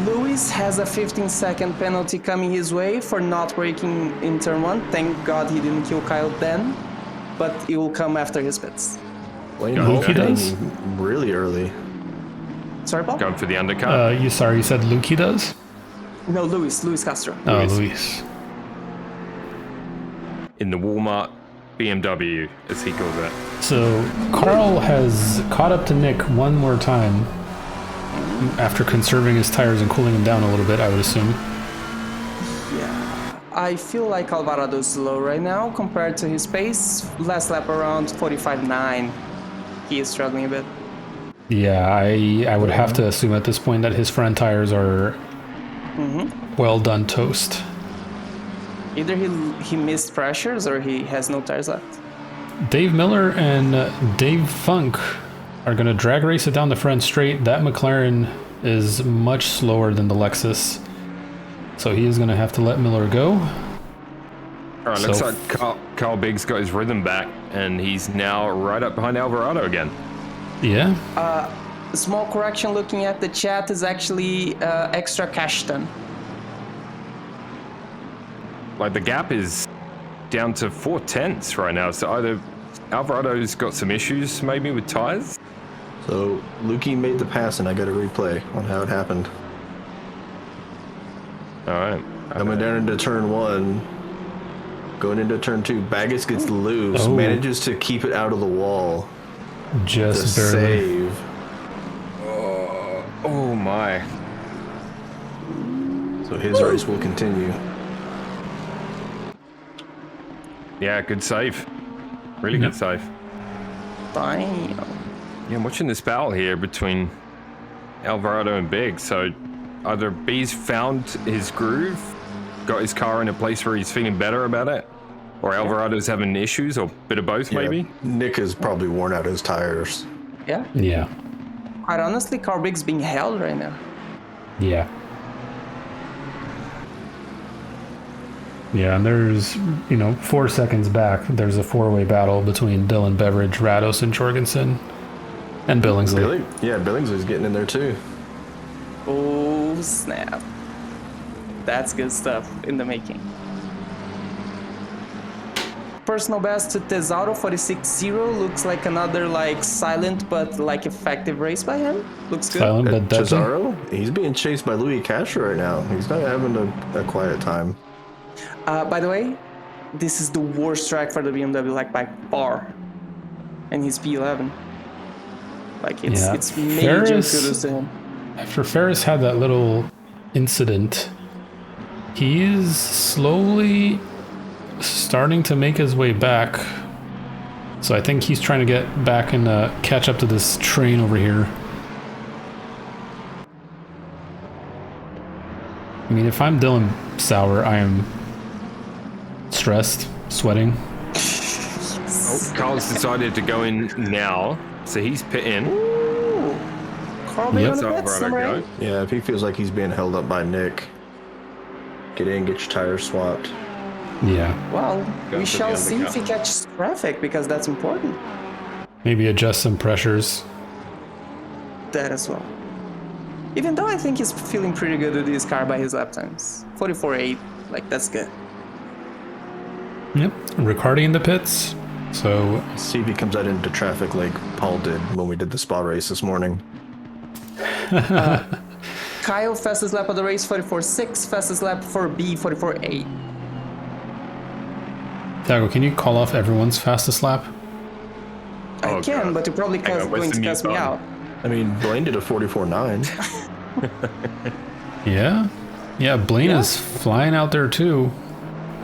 S4: Lewis has a 15-second penalty coming his way for not braking in turn 1. Thank God he didn't kill Kyle then, but it will come after his pits.
S2: Lane
S3: Luke
S2: Hall
S1: does?
S2: really early.
S4: Sorry, Paul?
S3: Going for the undercut.
S1: You said Lukey does?
S4: No, Luis Castro.
S1: Oh, Luis.
S3: In the Walmart BMW, as he calls it.
S1: So Carl has caught up to Nick one more time after conserving his tires and cooling them down a little bit, I would assume.
S4: Yeah, I feel like Alvarado's slow right now compared to his pace. Last lap around 45.9. He is struggling a bit.
S1: Yeah, I would have to assume at this point that his front tires are well done toast.
S4: Either he missed pressures or he has no tires left.
S1: Dave Miller and Dave Funk are going to drag race it down the front straight. That McLaren is much slower than the Lexus, so he is going to have to let Miller go.
S3: All right, looks
S1: So-
S3: like Carl Biggs got his rhythm back, and he's now right up behind Alvarado again.
S1: Yeah,
S4: A small correction looking at the chat is actually extra Cashton.
S3: Like, the gap is down to 4/10 right now, so either Alvarado's got some issues maybe with tires.
S2: So Lukey made the pass, and I got a replay on how it happened.
S3: All right.
S2: Coming down into turn 1, going into turn 2, Baggett gets loose,
S1: Oh.
S2: manages to keep it out of the wall to
S1: just barely.
S2: save.
S3: Oh my.
S2: So his race will continue.
S3: Yeah, good save. Really good save.
S4: Damn.
S3: Yeah, I'm watching this battle here between Alvarado and Biggs. So either B's found his groove, got his car in a place where he's feeling better about it, or Alvarado's having issues, or a bit of both maybe.
S2: Yeah, Nick has probably worn out his tires.
S4: Yeah.
S1: Yeah,
S4: Quite honestly, Carl Biggs being held right now.
S1: yeah. Yeah, and there's, 4 seconds back, there's a 4-way battle between Dylan Beveridge, Rados, and Jorgensen, and Billingsley.
S2: Billingsley's getting in there too.
S4: Oh, snap. That's good stuff in the making. Personal best to Tesaro 46.0 looks like another silent but effective race by him. Looks good.
S1: Silent but deadly.
S2: Cesaro, he's being chased by Louis Castro right now. He's not having a quiet time.
S4: By the way, this is the worst track for the BMW, by far. And he's P11.
S1: Yeah,
S4: It's major
S1: Ferris-
S4: kudos to him.
S1: After Ferris had that little incident, he is slowly starting to make his way back. So I think he's trying to get back and catch up to this train over here. I mean, if I'm Dylan Sauer, I am stressed, sweating.
S3: Oh, Carl's decided to go in now, so he's pitting.
S4: Ooh. Carl Biggs on the
S3: So
S4: pits,
S3: Alvarado
S4: number
S3: go.
S4: 8.
S2: Yeah, if he feels like he's being held up by Nick, get in, get your tires swapped.
S1: Yeah,
S4: Well,
S3: Go
S4: we
S3: for the
S4: shall see if
S3: undercut.
S4: he catches traffic, because that's important.
S1: maybe adjust some pressures.
S4: That as well. Even though I think he's feeling pretty good with his car by his lap times. 44.8, that's good.
S1: Yep, Riccardi in the pits. So
S2: See if he comes out into traffic like Paul did when we did the spa race this morning.
S4: Kyle, fastest lap of the race, 44.6. Fastest lap for B, 44.8.
S1: Thiago, can you call off everyone's fastest lap?
S4: I
S3: Oh,
S4: can,
S3: God.
S4: but you're probably
S3: Hang on, where's
S4: going
S3: the
S4: to
S3: mute
S4: cuss me
S3: button?
S4: out.
S2: I mean, Blaine did a 44.9.
S1: Yeah, Blaine
S4: Yeah.
S1: is flying out there too.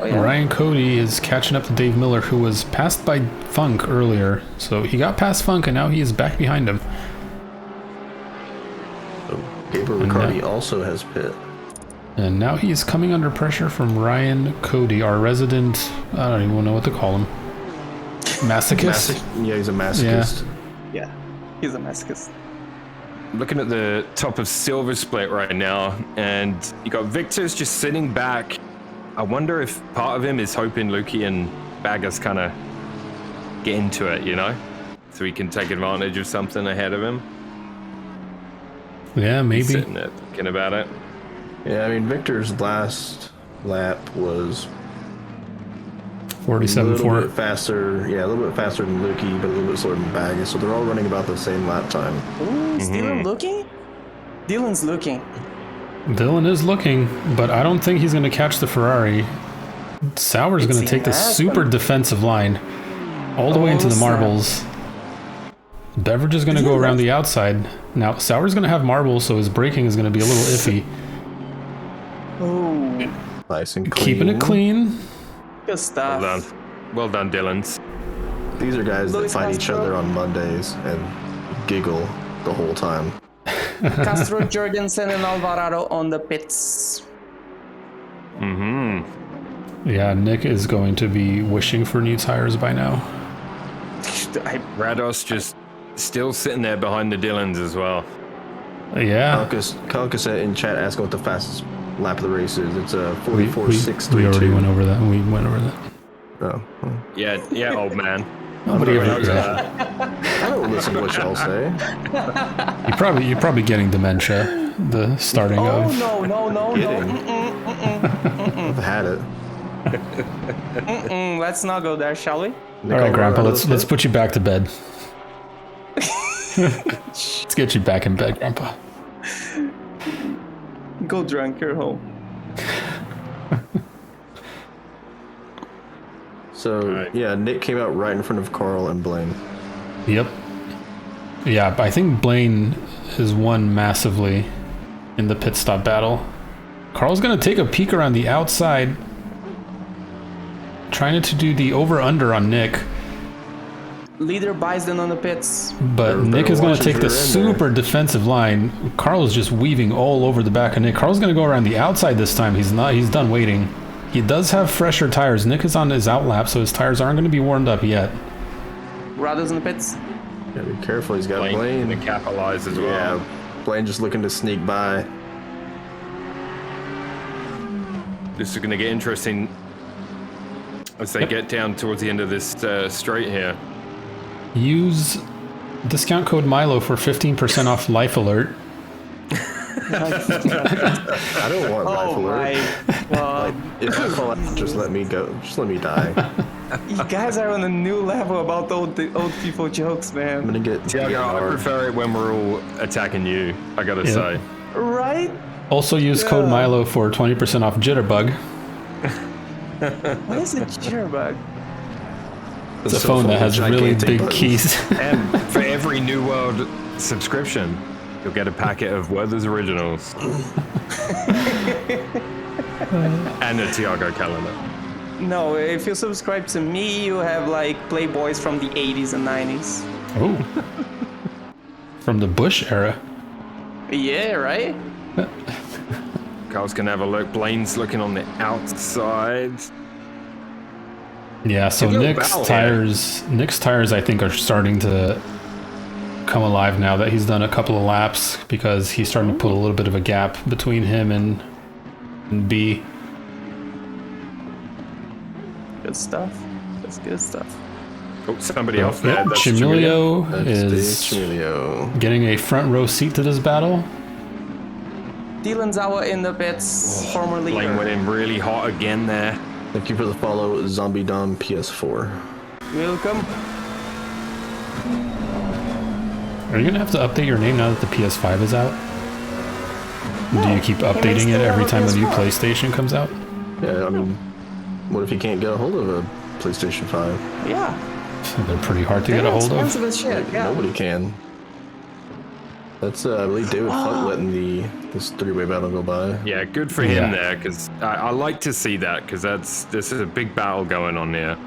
S4: Oh, yeah.
S1: Ryan Cody is catching up to Dave Miller, who was passed by Funk earlier. So he got past Funk, and now he is back behind him.
S2: Gabriel Riccardi also has pit.
S1: And now he's coming under pressure from Ryan Cody, our resident, I don't even know what to call him. Masochist?
S2: Yeah, he's a masochist.
S4: Yeah, he's a masochist.
S3: Looking at the top of Silver Split right now, and you got Victor's just sitting back. I wonder if part of him is hoping Lukey and Baggers kind of get into it, you know? So he can take advantage of something ahead of him.
S1: Yeah, maybe.
S3: Sitting there thinking about it.
S2: Yeah, I mean, Victor's last lap was a little
S1: 47.4.
S2: bit faster. Yeah, a little bit faster than Lukey, but a little bit slower than Baggers. So they're all running about the same lap time.
S4: Ooh, is Dylan looking? Dylan's looking.
S1: Dylan is looking, but I don't think he's going to catch the Ferrari. Sauer's going to take the super defensive line all the way into the marbles. Beveridge is going to go around the outside. Now, Sauer's going to have marbles, so his braking is going to be a little iffy.
S4: Oh,
S2: Nice and clean.
S1: Keeping it clean.
S4: good stuff.
S3: Well done. Well done, Dylan's.
S2: These are guys that
S4: Luis
S2: find each
S4: Castro.
S2: other on Mondays and giggle the whole time.
S4: Castro, Jorgensen, and Alvarado on the pits.
S1: Yeah, Nick is going to be wishing for new tires by now.
S3: Rados just still sitting there behind the Dylans as well.
S1: Yeah.
S2: Kyle Cassette in chat asking what the fastest lap of the race is. It's a
S1: We
S2: 44.632.
S1: already went over that. We went over that.
S2: Oh, well,
S3: Yeah, old man.
S1: Nobody ever.
S3: knows
S2: I don't listen to what y'all say.
S1: You're probably getting dementia. The starting
S4: Oh,
S1: of.
S4: no.
S2: Kidding. I've had it.
S4: Let's not go there, shall we?
S1: All right, Grandpa. Let's put you back to bed. Let's get you back in bed, Grandpa.
S4: Go drunk, you're home.
S2: So, yeah, Nick came out right in front of Carl and Blaine.
S1: Yep. Yeah, I think Blaine has won massively in the pit stop battle. Carl's gonna take a peek around the outside, trying to do the over/under on Nick.
S4: Leader Bison on the pits.
S1: But Nick is going to
S2: watches
S1: take the
S2: her in
S1: super defensive line. Carl's just weaving all over the back of Nick. Carl's going to go around the outside this time. He's done waiting. He does have fresher tires. Nick is on his outlap, so his tires aren't going to be warmed up yet.
S4: Rado's in the pits.
S2: Gotta be careful, he's got
S3: Blaine
S2: Blaine.
S3: to capitalize as well.
S2: Yeah, Blaine just looking to sneak by.
S3: This is going to get interesting as they get down towards the end of this straight here.
S1: Use discount code Milo for 15% off Life Alert.
S2: I don't want life alert.
S4: My God.
S2: If I fall out, just let me go. Just let me die.
S4: You guys are on a new level about old people jokes,
S2: I'm
S4: man.
S2: gonna get
S3: Tiago, I prefer it when we're all attacking you, I gotta say.
S4: Right?
S1: Also use code Milo for 20% off Jitterbug.
S4: What is a jitterbug?
S1: It's a phone that has really big keys.
S3: And for every New World subscription, you'll get a packet of Werther's Originals. And a Tiago calendar.
S4: No, if you subscribe to me, you have like Playboys from the 80s and 90s.
S1: Oh. From the Bush era.
S4: Yeah, right?
S3: Carl's gonna have a look. Blaine's looking on the outside.
S1: Yeah, so
S3: Good little
S1: Nick's
S3: battle
S1: tires I think are starting to come alive now that he's done a couple of laps, because he's starting to put a little bit of a gap between him and B.
S4: Good stuff. That's good stuff.
S3: Oh, somebody else there.
S1: Yep,
S3: That's
S1: Chimilio
S2: That's
S1: is
S2: Dave Chimilio.
S1: getting a front row seat to this battle.
S4: Dylan Zawa in the pits, former
S3: Blaine
S4: leader.
S3: went in really hot again there.
S2: Thank you for the follow, Zombie Dom PS4.
S4: Welcome.
S1: Are you gonna have to update your name now that the PS5 is out? Do you keep updating it every time a new PlayStation comes out?
S2: Yeah, I mean, what if you can't get a hold of a PlayStation 5?
S4: Yeah.
S1: They're pretty hard to get a hold of.
S4: Expensive as shit, yeah.
S2: Nobody can. That's I believe David Funk letting this three-way battle go by.
S3: Yeah, good for him there, because I like to see that, because this is a big battle going on there.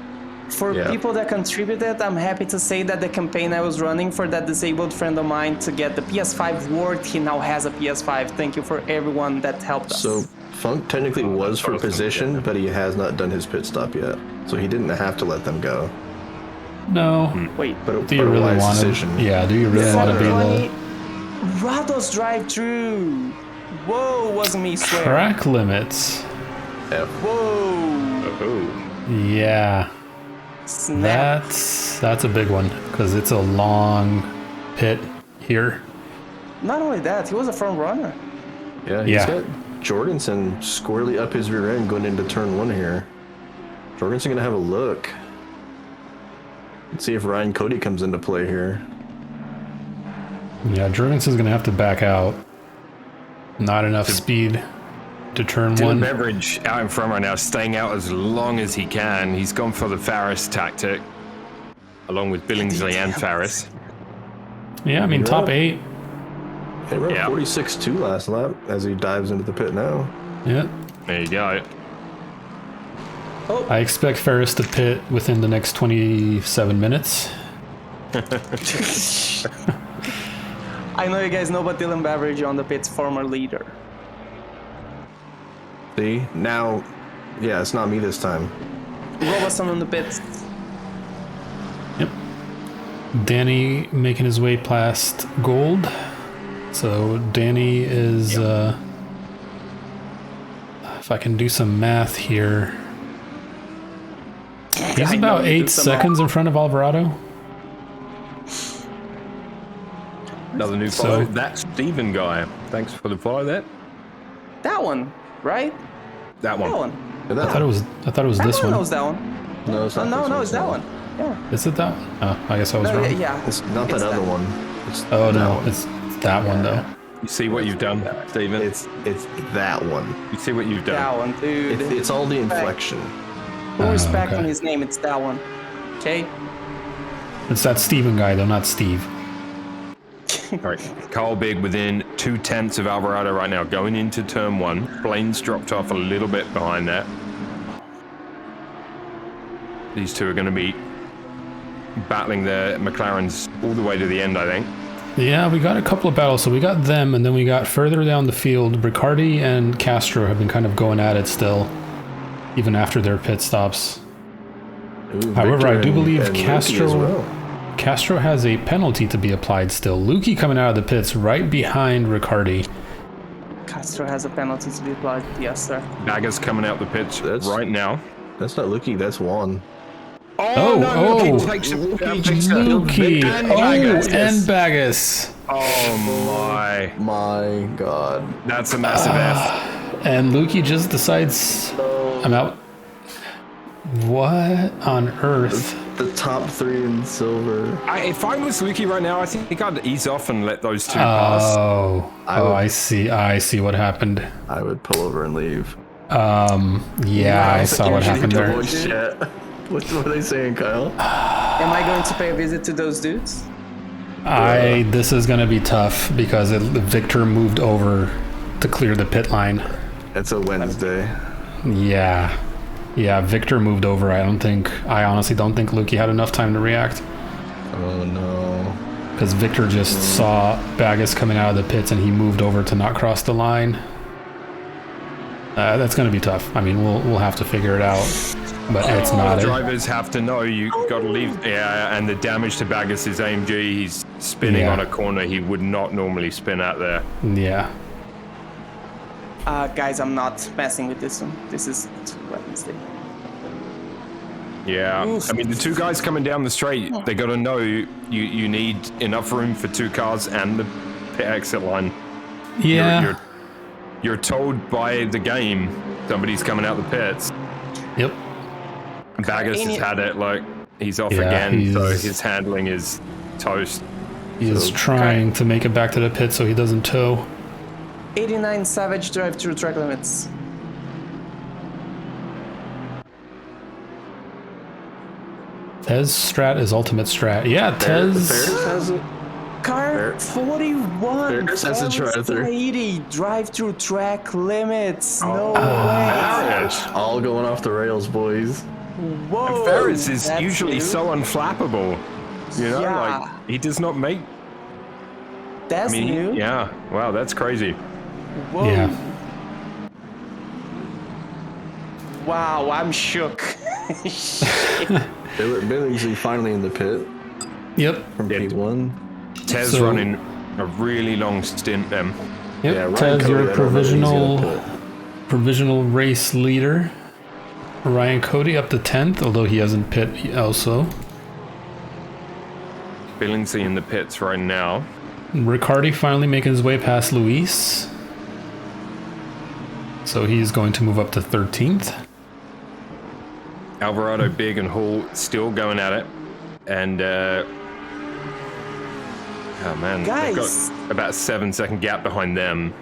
S4: For people that contributed, I'm happy to say that the campaign I was running for that disabled friend of mine to get the PS5 worked, he now has a PS5. Thank you for everyone that helped us.
S2: So Funk technically was for position, but he has not done his pit stop yet, so he didn't have to let them go.
S1: No.
S4: Wait,
S2: But
S1: Do you really want to? Yeah. Do you really want to be the
S4: Rados drive-through? Whoa, wasn't me swearing.
S1: track limits?
S4: Whoa.
S3: Oh.
S1: Yeah.
S4: Snap.
S1: That's a big one because it's a long pit here.
S4: Not only that, he was a front runner.
S2: Yeah, he's got Jorgensen squarely up his rear end going into turn 1 here. Jorgensen gonna have a look. Let's see if Ryan Cody comes into play here.
S1: Yeah, Jorgensen's gonna have to back out. Not enough speed to turn
S3: Dylan
S1: 1.
S3: Beveridge out in front right now, staying out as long as he can. He's gone for the Farris tactic, along with Billingsley and Farris.
S1: Yeah, I mean top 8.
S2: He ran 46.2 last lap as he dives into the pit now.
S1: Yeah.
S3: There you go.
S1: I expect Ferris to pit within the next 27 minutes.
S4: I know you guys know about Dylan Beveridge on the pit's former leader.
S2: See? Now, yeah, it's not me this time.
S4: Robertson on the pits.
S1: Yep. Danny making his way past Gold. So Danny is, if I can do some math here, he's about 8 seconds in front of Alvarado.
S3: Another new follow. That Steven guy. Thanks for the follow.
S4: That one, right?
S3: That one.
S4: That one.
S1: I thought it was this one.
S4: knows that one.
S2: No, it's not.
S4: No, it's that one. Yeah.
S1: Is it that one? Oh, I guess I was
S4: No,
S1: wrong.
S4: yeah.
S2: It's not that other one. It's
S1: Oh
S2: that
S1: no,
S2: one.
S1: it's that one though.
S3: You see what you've done, Steven?
S2: It's that one.
S3: You see what you've done?
S4: That one, dude.
S2: It's all the inflection.
S4: Who respecting
S1: okay.
S4: his name? It's that one. Okay.
S1: It's that Steven guy though, not Steve.
S3: All right. Carl Big within 0.2 of Alvarado right now, going into turn 1. Blaine's dropped off a little bit behind that. These two are going to be battling their McLarens all the way to the end, I think.
S1: Yeah, we got a couple of battles. So we got them, and then we got further down the field. Riccardi and Castro have been kind of going at it still, even after their pit stops.
S2: Ooh,
S1: However,
S2: Victor
S1: I do believe
S2: and Luki as well.
S1: Castro has a penalty to be applied still. Luki coming out of the pits right behind Riccardi.
S4: Castro has a penalty to be applied. Yes, sir.
S3: Baggers coming out the pitch right now.
S2: That's not Luki, that's Juan.
S1: Oh,
S3: Luki takes a
S1: Luki.
S3: and
S1: Oh,
S3: Baggers.
S1: and Baggis.
S3: Oh
S2: My God.
S3: that's a massive F.
S1: And Luki just decides, I'm out. What on earth?
S2: The top 3 in silver.
S3: If I was Luki right now, I think I'd ease off and let those two pass.
S1: I see. I see what happened.
S2: I would pull over and leave.
S1: Yeah, I saw what happened there.
S2: Voice chat. What are they saying, Kyle?
S4: Am I going to pay a visit to those dudes?
S1: This is gonna be tough because Victor moved over to clear the pit line.
S2: It's a Wednesday.
S1: Yeah, Victor moved over. I honestly don't think Luki had enough time to react.
S2: Oh no.
S1: Because Victor just saw Baggis coming out of the pits and he moved over to not cross the line. That's gonna be tough. I mean, we'll have to figure it out. But it's not.
S3: Drivers have to know you got to leave. Yeah, and the damage to Baggis is AMG. He's spinning on a corner he would not normally spin out there.
S1: Yeah.
S4: Guys, I'm not messing with this one. This is Wednesday.
S3: Yeah,
S4: Oof.
S3: I mean the two guys coming down the straight, they got to know you need enough room for 2 cars and the pit exit line.
S1: Yeah.
S3: You're told by the game somebody's coming out the pits.
S1: Yep.
S3: Baggis has had it, like he's off
S1: Yeah,
S3: again, so his handling is toast.
S1: He is trying to make it back to the pit so he doesn't tow.
S4: 89 Savage drive through track limits.
S1: Tez strat is ultimate strat. Yeah, Tez.
S2: Ferris has it.
S4: Car 41.
S2: Ferris has a drive-through.
S4: 80 drive-through track limits. No way.
S3: Ferris.
S2: All going off the rails, boys.
S4: Whoa.
S3: And Ferris is
S4: that's
S3: usually
S4: new.
S3: so unflappable. You know,
S4: Yeah.
S3: like he does not make.
S4: That's
S3: I mean,
S4: new.
S3: yeah. Wow, that's crazy.
S4: Whoa.
S1: Yeah.
S4: Wow, I'm shook.
S2: Billingsley finally in the pit
S1: Yep.
S2: from
S3: Yeah.
S2: P1.
S3: Tez
S1: So-
S3: running a really long stint then.
S1: Yep.
S2: Ryan
S1: Tez,
S2: Cody,
S1: your
S2: I don't know if he's in
S1: provisional
S2: the pit.
S1: provisional race leader. Ryan Cody up to 10th, although he hasn't pit also.
S3: Billingsley in the pits right now.
S1: Ricciardi finally making his way past Luis. So he's going to move up to 13th.
S3: Alvarado, Big, and Hall still going at it. And, oh man, they've
S4: Guys.
S3: got about a 7-second gap behind them.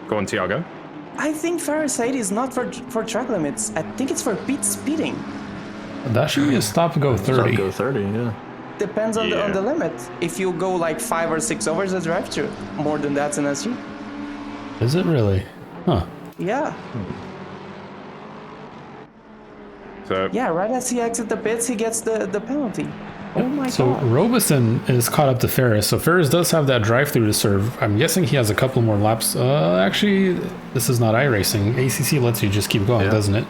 S3: Go on, Tiago.
S4: I think Ferris 80 is not for track limits. I think it's for pit speeding.
S1: That should be a stop go
S2: Stop
S1: 30.
S2: go 30, yeah.
S4: Depends on the limit. If you go like 5 or 6 overs a drive-through, more than that's an SG.
S1: Is it really? Huh.
S4: Yeah.
S3: So,
S4: Yeah, right as he exits the pits, he gets the penalty. Oh my
S1: So
S4: god.
S1: Robeson is caught up to Ferris. So Ferris does have that drive-through to serve. I'm guessing he has a couple more laps. Actually, this is not iRacing. ACC lets you just keep going,
S2: Yeah.
S1: doesn't it?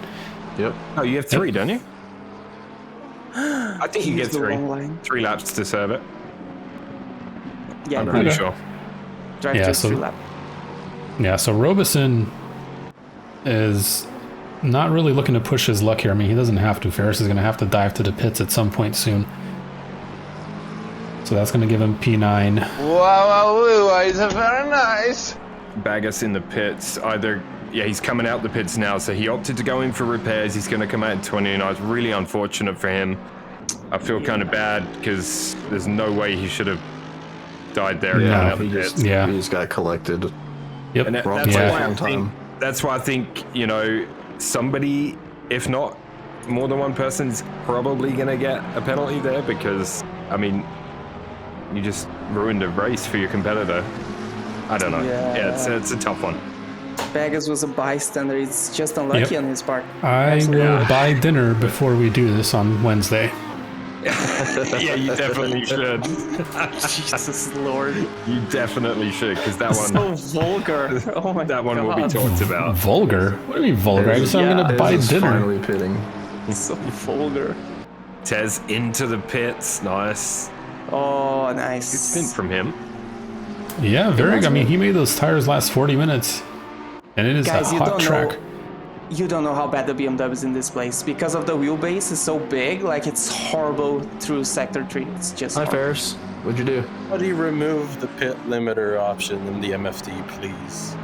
S2: Yep.
S3: oh, you have 3, don't you? I think you
S4: Use
S3: get
S4: the
S3: 3.
S4: wrong line.
S3: 3 laps to serve it.
S4: Yeah,
S3: I'm pretty
S1: Okay.
S3: sure.
S4: drive
S1: Yeah,
S4: through
S1: so-
S4: 3 lap.
S1: Yeah, so Robeson is not really looking to push his luck here. I mean, he doesn't have to. Ferris is going to have to dive to the pits at some point soon. So that's going to give him P9.
S6: Wow, it's very nice.
S3: Bagas in the pits. He's coming out the pits now, so he opted to go in for repairs. He's going to come out in 29. It's really unfortunate for him. I feel kind of bad because there's no way he should have died there. coming out
S2: he
S3: the
S2: just,
S3: pits.
S1: Yeah.
S2: he just got collected.
S1: Yep.
S3: And
S2: Wrong
S3: that's,
S1: place,
S3: why I
S2: wrong
S3: think,
S2: time.
S3: that's why I think, you know, somebody, if not more than one person's probably going to get a penalty there because, I mean, you just ruined a race for your competitor. I don't know. Yeah, it's a tough one.
S4: Vegas was a bystander. It's just unlucky
S1: Yep.
S4: on his part.
S1: I will buy dinner before we do this on Wednesday.
S3: Yeah, you definitely should.
S4: Jesus Lord.
S3: You definitely should, because that one,
S4: So vulgar. Oh my
S3: that one
S4: god.
S3: will be talked about.
S1: Vulgar? What do you mean vulgar? I just said I'm going to
S2: Tez
S1: buy
S2: is
S1: dinner.
S2: finally pitting.
S4: So vulgar.
S3: Tez into the pits, nice.
S4: Oh,
S3: Good
S4: nice.
S3: stint from him.
S1: Yeah, very good. I mean, he made those tires last 40 minutes. And it is
S4: Guys,
S1: a
S4: you
S1: hot
S4: don't
S1: track.
S4: know. You don't know how bad the BMW is in this place because of the wheelbase is so big. Like it's horrible through sector 3. It's just.
S2: Hi,
S4: horrible.
S2: Ferris. What'd you do?
S7: How do you remove the pit limiter option in the MFD, please?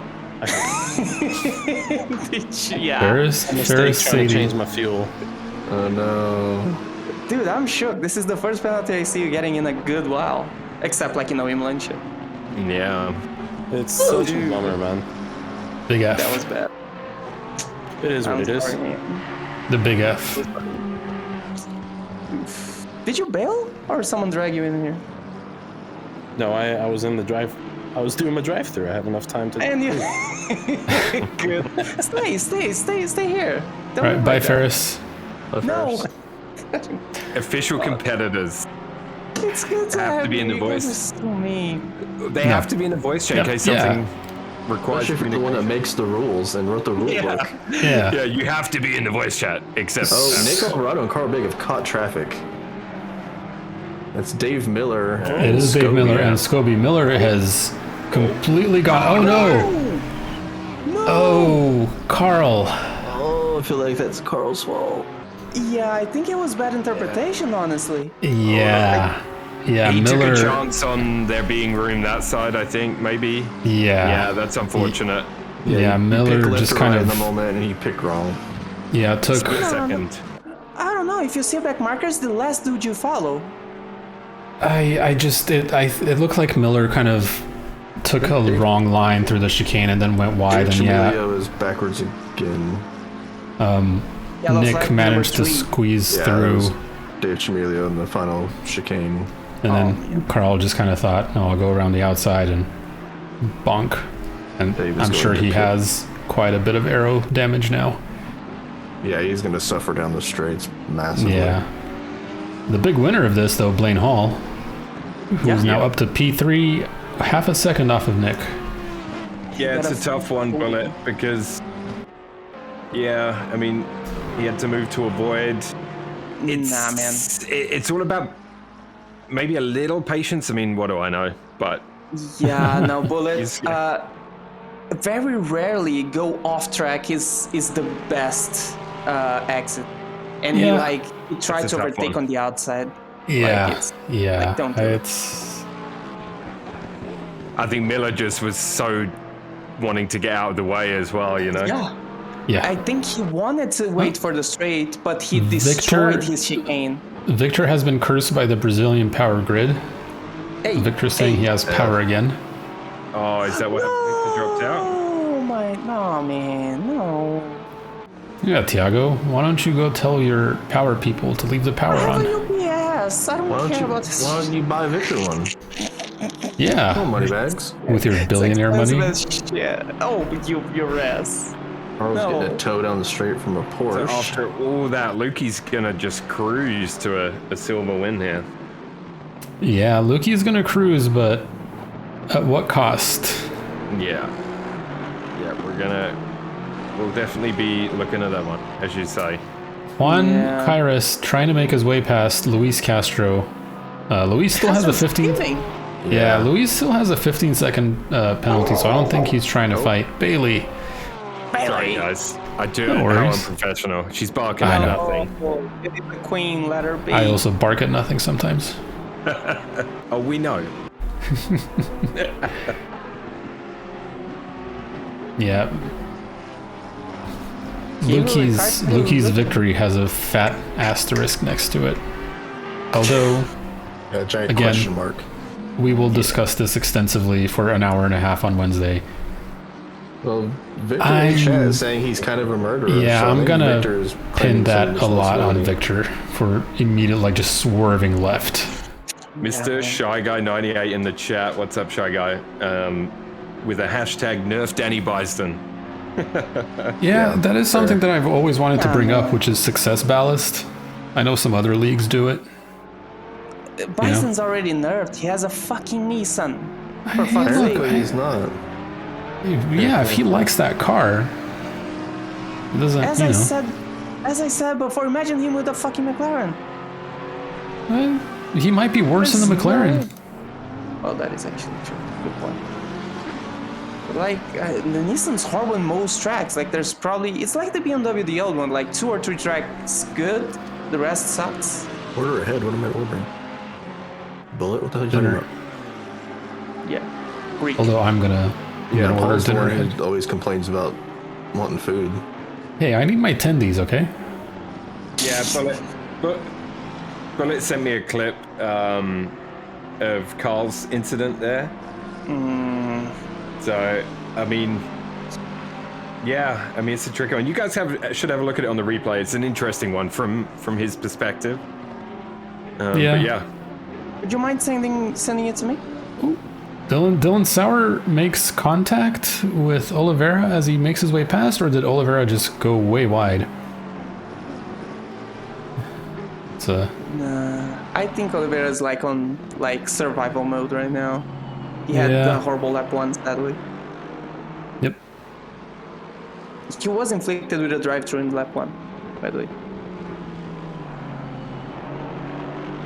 S4: Yeah.
S1: Ferris
S7: Mistake
S1: Ferris
S7: trying to change
S1: Sadie.
S7: my fuel.
S2: Oh, no.
S4: Dude, I'm shook. This is the first penalty I see you getting in a good while. Except like, Imola and shit.
S3: Yeah.
S7: It's such a bummer, man.
S1: Big F.
S4: That was bad.
S7: It is what
S4: I'm
S7: it is.
S4: sorry.
S1: The big F.
S4: Did you bail or someone drag you in here?
S7: No, I was in the drive. I was doing my drive-through. I have enough time to.
S4: And you. Good. Stay here. Don't
S1: Right,
S4: look
S1: bye,
S4: like that.
S1: Ferris.
S4: No.
S3: Official competitors.
S4: It's good to
S3: Have to
S4: have
S3: be in the
S4: you. You guys
S3: voice.
S4: are so mean.
S3: They have to be in the voice chat in case something requires
S2: Especially if you're the one that makes the rules and wrote the rule book.
S1: Yeah.
S3: Yeah, you have to be in the voice chat, except
S2: Oh, Nick Alvarado and Carl Big have caught traffic. That's Dave Miller.
S1: It is Dave Miller and Scobie. Miller has completely gone. Oh no! Oh, Carl.
S2: Oh, I feel like that's Carl's fault.
S4: Yeah, I think it was bad interpretation, honestly.
S1: Yeah. Yeah,
S3: he
S1: Miller.
S3: took a chance on there being room that side, I think, maybe. Yeah,
S1: Yeah.
S3: that's unfortunate.
S1: Yeah,
S2: He
S1: Miller
S2: picked left
S1: just
S2: or
S1: kind
S2: right
S1: of.
S2: in the moment, and he picked wrong.
S1: Yeah, took.
S3: Split second.
S4: I don't know. If you see back markers, the last dude you follow.
S1: It looked like Miller kind of took a wrong line through the chicane and then went wide.
S2: Dave
S1: And yeah,
S2: Chameleon is backwards again.
S4: Yellow
S1: Nick
S4: flag
S1: managed to
S4: number 3.
S1: squeeze
S2: Yeah, it
S1: through.
S2: was Dave Chameleon in the final chicane.
S1: And then Carl just kind of thought, "Oh, I'll go around the outside and bonk." And
S2: Yeah, he was
S1: I'm
S2: going
S1: sure
S2: to
S1: he
S2: pit.
S1: has quite a bit of aero damage now.
S2: Yeah, he's going to suffer down the straights massively.
S1: Yeah. The big winner of this, though, Blaine Hall, who's now up to P3, half a second off of Nick.
S3: Yeah, it's a tough one, Bullet, because, yeah, I mean, he had to move to avoid.
S4: Nah, man.
S3: It's all about maybe a little patience. I mean, what do I know? But
S4: Yeah, no, Bullet.
S3: He's-
S4: Very rarely go off track is the best exit, and he
S1: Yeah.
S4: tried
S3: It's a
S4: to
S3: tough
S4: overtake
S3: one.
S4: on the outside.
S1: Yeah,
S4: it's-
S1: yeah.
S4: like, don't do it.
S1: It's
S3: I think Miller just was so wanting to get out of the way as well, you know?
S4: Yeah,
S1: yeah.
S4: I think he wanted to wait for the straight, but he destroyed his chicane.
S1: Victor has been cursed by the Brazilian power grid.
S4: Hey,
S1: Victor's saying he has power again.
S3: Oh, is that what Victor dropped out?
S4: Oh my, no, man, no.
S1: Yeah, Tiago, why don't you go tell your power people to leave the power
S4: I have
S1: on?
S4: a UPS. I don't care about this.
S2: Why don't you buy Victor one?
S1: Yeah,
S2: Oh, money bags.
S1: with your billionaire
S4: Expensive
S1: money.
S4: as shit. Oh, your ass.
S2: Carl's
S4: No.
S2: getting a tow down the street from a
S3: So
S2: Porsche.
S3: after all that, Lukey's gonna just cruise to a silver win here.
S1: Yeah, Lukey's gonna cruise, but at what cost?
S3: Yeah. Yeah, we'll definitely be looking at that one, as you say.
S1: Juan
S4: Yeah.
S1: Kairos trying to make his way past Luis Castro. Luis still has a 15. Yeah, Luis still has a 15-second penalty, so I don't think he's trying to fight Bailey.
S3: Sorry, guys. I do
S1: No
S3: know
S1: worries.
S3: I'm professional. She's barking
S1: I
S3: at
S1: know.
S3: nothing.
S4: Oh, it is the queen, let her be.
S1: I also bark at nothing sometimes.
S3: Oh, we know.
S1: Yeah.
S4: He really
S1: Lukey's
S4: tried to do good.
S1: victory has a fat asterisk next to it. Although
S2: A giant
S1: Again.
S2: question mark.
S1: we will discuss this extensively for an hour and a half on Wednesday.
S2: Well, Victor
S1: I'm-
S2: in chat is saying he's kind of a murderer.
S1: Yeah,
S2: so I
S1: I'm
S2: think
S1: gonna
S2: Victor is
S1: pin
S2: claiming
S1: that
S2: some
S1: a lot on
S2: responsibility.
S1: Victor for immediate, just swerving left.
S3: Mr. Shy Guy 98 in the chat. What's up, Shy Guy? With a hashtag nerf Danny Bison.
S1: Yeah, that is something that I've always wanted to bring up, which is success ballast. I know some other leagues do it.
S4: Bison's already nerfed. He has a fucking Nissan. For fuck's
S2: Apparently
S4: sake.
S2: he's not.
S1: Yeah, if he likes that car, he doesn't,
S4: As I said before, imagine him with a fucking McLaren.
S1: he might be worse than the McLaren.
S4: Oh, that is actually true. Good point. But the Nissan's horrible in most tracks. There's probably it's like the BMW, the old one. 2 or 3 tracks good, the rest sucks.
S2: Order ahead. What am I ordering? Bullet? What the hell are you
S1: Dinner.
S2: talking about?
S4: Yeah, Greek.
S1: Although I'm gonna order
S2: Paul's the
S1: dinner
S2: one
S1: ahead.
S2: who always complains about wanting food.
S1: Hey, I need my tendies, okay?
S3: Yeah, Bullet sent me a clip of Carl's incident there. So, I mean, yeah, it's a tricky one. You guys should have a look at it on the replay. It's an interesting one from his perspective.
S1: Yeah.
S3: But yeah.
S4: Would you mind sending it to me?
S1: Dylan Sauer makes contact with Oliveira as he makes his way past, or did Oliveira just go way wide? It's a
S4: I think Oliveira's on survival mode right now. He had
S1: Yeah.
S4: a horrible lap one, sadly.
S1: yep.
S4: He was inflicted with a drive-thru in lap 1, by the way.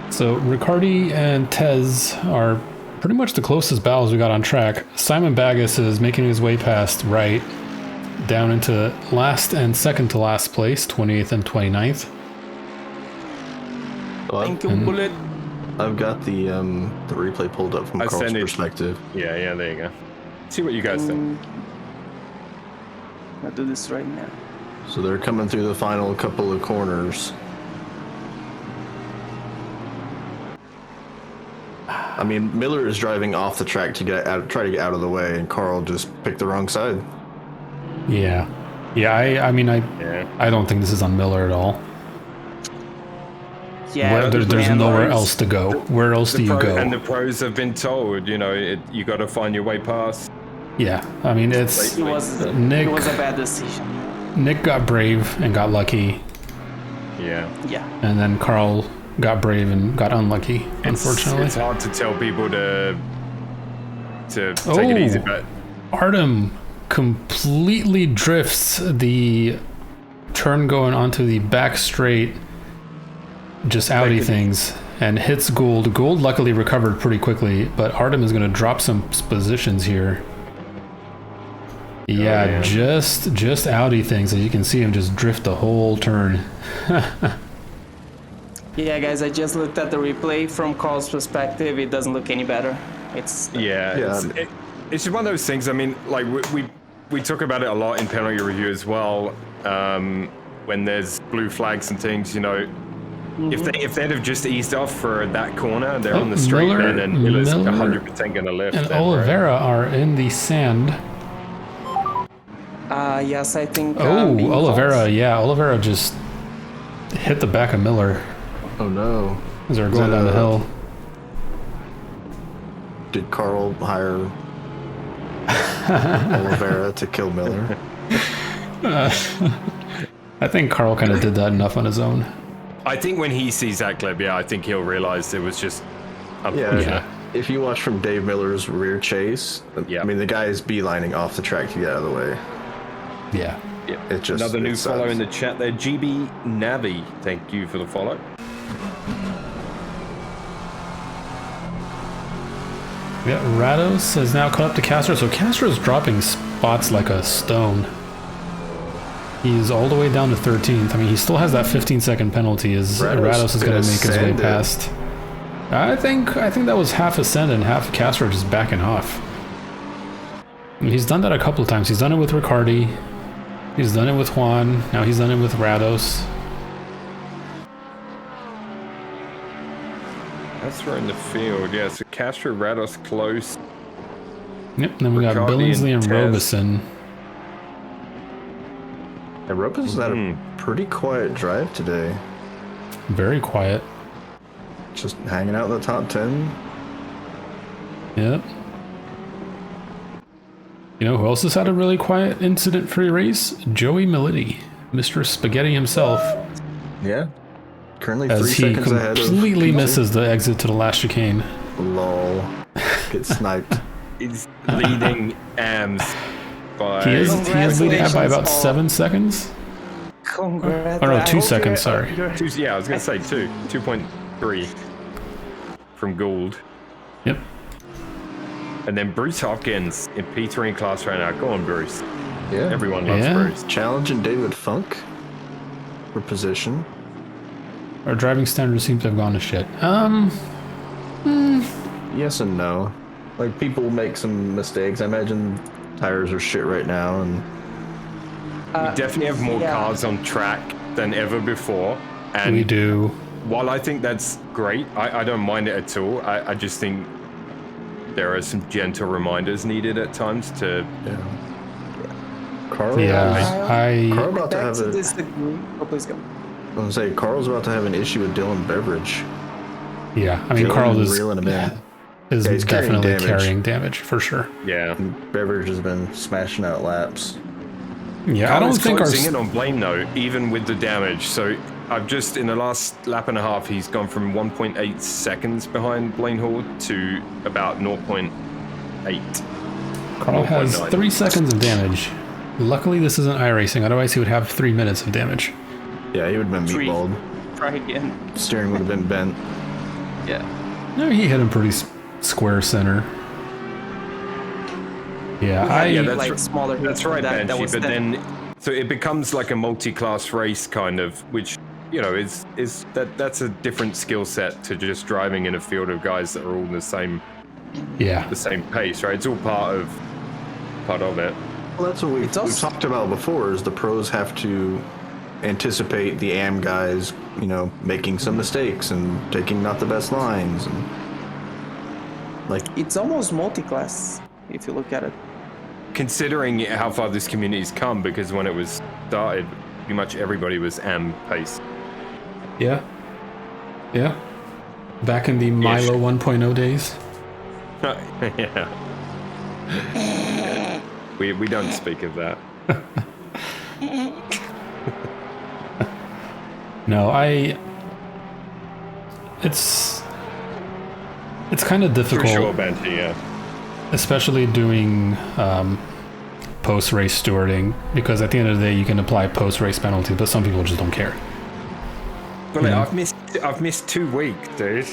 S1: So Riccardi and Tez are pretty much the closest battles we got on track. Simon Baggis is making his way past right down into last and second to last place, 28th and 29th.
S2: Well,
S4: Thank you, Bullet.
S2: I've got the replay pulled up from
S3: I
S2: Carl's
S3: sent it.
S2: perspective.
S3: Yeah, there you go. See what you guys think.
S4: I'll do this right now.
S2: So they're coming through the final couple of corners. I mean, Miller is driving off the track to try to get out of the way, and Carl just picked the wrong side.
S1: Yeah. Yeah, I mean, I don't think this is on Miller at all.
S4: Yeah,
S1: there's
S4: land
S1: nowhere
S4: lines.
S1: else to go. Where else do you go?
S3: And the pros have been told, you know, you got to find your way past.
S1: Yeah, I mean it's
S4: It was
S1: Nick.
S4: it was a bad decision.
S1: Nick got brave and got lucky,
S3: Yeah.
S4: Yeah.
S1: and then Carl got brave and got unlucky. Unfortunately,
S3: It's hard to tell people to take it easy, but
S1: Artem completely drifts the turn going onto the back straight, just outie things, and hits Gould. Gould luckily recovered pretty quickly, but Artem is going to drop some positions here. Yeah, just outie things, and you can see him just drift the whole turn.
S4: Yeah, guys, I just looked at the replay from Carl's perspective. It doesn't look any better. It's
S3: it's just one of those things. I mean, like we talk about it a lot in penalty review as well. When there's blue flags and things, you know, if they'd have just eased off for that corner, they're on the straight then, and Miller's 100% going to lift.
S1: And
S3: then,
S1: Oliveira are in the sand.
S4: yes, I think.
S1: Oh, Oliveira, yeah, Oliveira just hit the back of Miller
S2: Oh no.
S1: as they're going down the hill.
S2: Did Carl hire Oliveira to kill Miller?
S1: I think Carl kind of did that enough on his own.
S3: I think when he sees that clip, I think he'll realize it was just unfortunate.
S2: Yeah. If you watch from Dave Miller's rear chase,
S3: Yeah.
S2: I mean, the guy is beelining off the track to get out of the way.
S1: Yeah.
S2: It just
S3: Another new
S2: it
S3: follow
S2: sucks.
S3: in the chat there. GB Navi, thank you for the follow.
S1: Yeah, Rados has now caught up to Castro, so Castro's dropping spots like a stone. He's all the way down to 13th. I mean, he still has that 15-second penalty as Rados is going to make his way past. I think that was half Ascend and half Castro just backing off. I mean, he's done that a couple of times. He's done it with Riccardi. He's done it with Juan. Now he's done it with Rados.
S3: That's right in the field, yeah. So Castro, Rados close.
S1: Yep, then we got
S3: Riccardi
S1: Billingsley and
S3: and Tez.
S1: Robeson.
S2: And Robin's had a pretty quiet drive today.
S1: Very quiet.
S2: Just hanging out in the top 10.
S1: Yep. You know who else has had a really quiet incident-free race? Joey Militi, Mr. Spaghetti himself,
S2: Yeah. Currently 3
S1: as he
S2: seconds ahead of
S1: completely
S2: P2.
S1: misses the exit to the last chicane.
S2: Lol. Get sniped.
S3: He's leading AMS by...
S1: He is leading out by about
S4: Congratulations,
S1: 7 seconds.
S4: Congrats.
S1: Oh no,
S4: I
S1: 2
S4: hope
S1: seconds, sorry.
S3: Yeah, I was going to say 2.3 from Gould.
S1: Yep.
S3: And then Bruce Hopkins in P3 in class right now. Go on, Bruce.
S2: Yeah.
S3: Everyone loves
S1: Yeah.
S3: Bruce.
S2: Challenging David Funk for position.
S1: Our driving standards seem to have gone to shit.
S2: Yes and no. Like, people make some mistakes. I imagine tires are shit right now, and
S3: We definitely have more
S4: yeah.
S3: cars on track than ever before. And
S1: We do.
S3: while I think that's great, I don't mind it at all. I just think there are some gentle reminders needed at times to...
S2: Carl.
S1: Yeah,
S2: Carl
S1: I
S2: about to have a.
S4: disagree. Oh, please go.
S2: I was gonna say Carl's about to have an issue with Dylan Beveridge.
S1: yeah. I mean,
S2: Dylan
S1: Carl is
S2: reeling him in.
S1: is
S2: Yeah, he's carrying
S1: definitely
S2: damage.
S1: carrying damage for sure.
S3: Yeah.
S2: Beveridge has been smashing out laps.
S1: Yeah, I don't think our
S3: closing in on Blaine though, even with the damage. So I've just in the last lap and a half, he's gone from 1.8 seconds behind Blaine Hall to about 0.8.
S1: Carl has
S3: 0.9.
S1: 3 seconds of damage. Luckily, this isn't iRacing. Otherwise, he would have 3 minutes of damage.
S2: Yeah, he would have been
S4: Three.
S2: meatballed.
S4: Try again.
S2: Steering would have been bent.
S4: Yeah.
S1: No, he hit him pretty square center. Yeah,
S3: Yeah,
S1: I
S3: that's
S4: like
S3: r-
S4: smaller.
S3: That's right,
S4: that
S3: Banshee.
S4: was
S3: But
S4: 10.
S3: then, so it becomes like a multi-class race kind of, which you know is that's a different skill set to just driving in a field of guys that are all the same pace, right? It's all part of it.
S2: Well, that's what we've talked about before. Is the pros have to anticipate the AM guys, you know, making some mistakes and taking not the best lines, and like
S4: It's almost multi-class if you look at it.
S3: Considering how far this community's come, because when it was started, pretty much everybody was AM pace.
S1: yeah. Yeah. Back in the Milo 1.0 days.
S3: Yeah. We don't speak of that.
S1: No, it's kind of difficult,
S3: Sure, Banshee, yeah.
S1: especially doing post-race stewarding, because at the end of the day, you can apply post-race penalties, but some people just don't care.
S3: But I've missed 2 weeks, dude.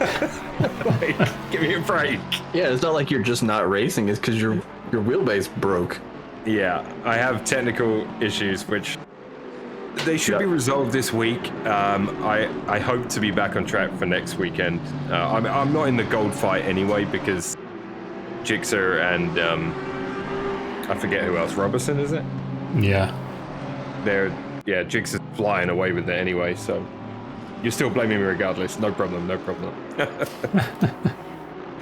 S3: Like, give me a break.
S2: Yeah, it's not like you're just not racing. It's because your wheelbase broke.
S3: Yeah, I have technical issues, which they should be resolved this week. I hope to be back on track for next weekend. I'm not in the gold fight anyway because Jixer and I forget who else. Robertson, is it?
S1: Yeah.
S3: Jixer's flying away with it anyway, so you're still blaming me regardless. No problem.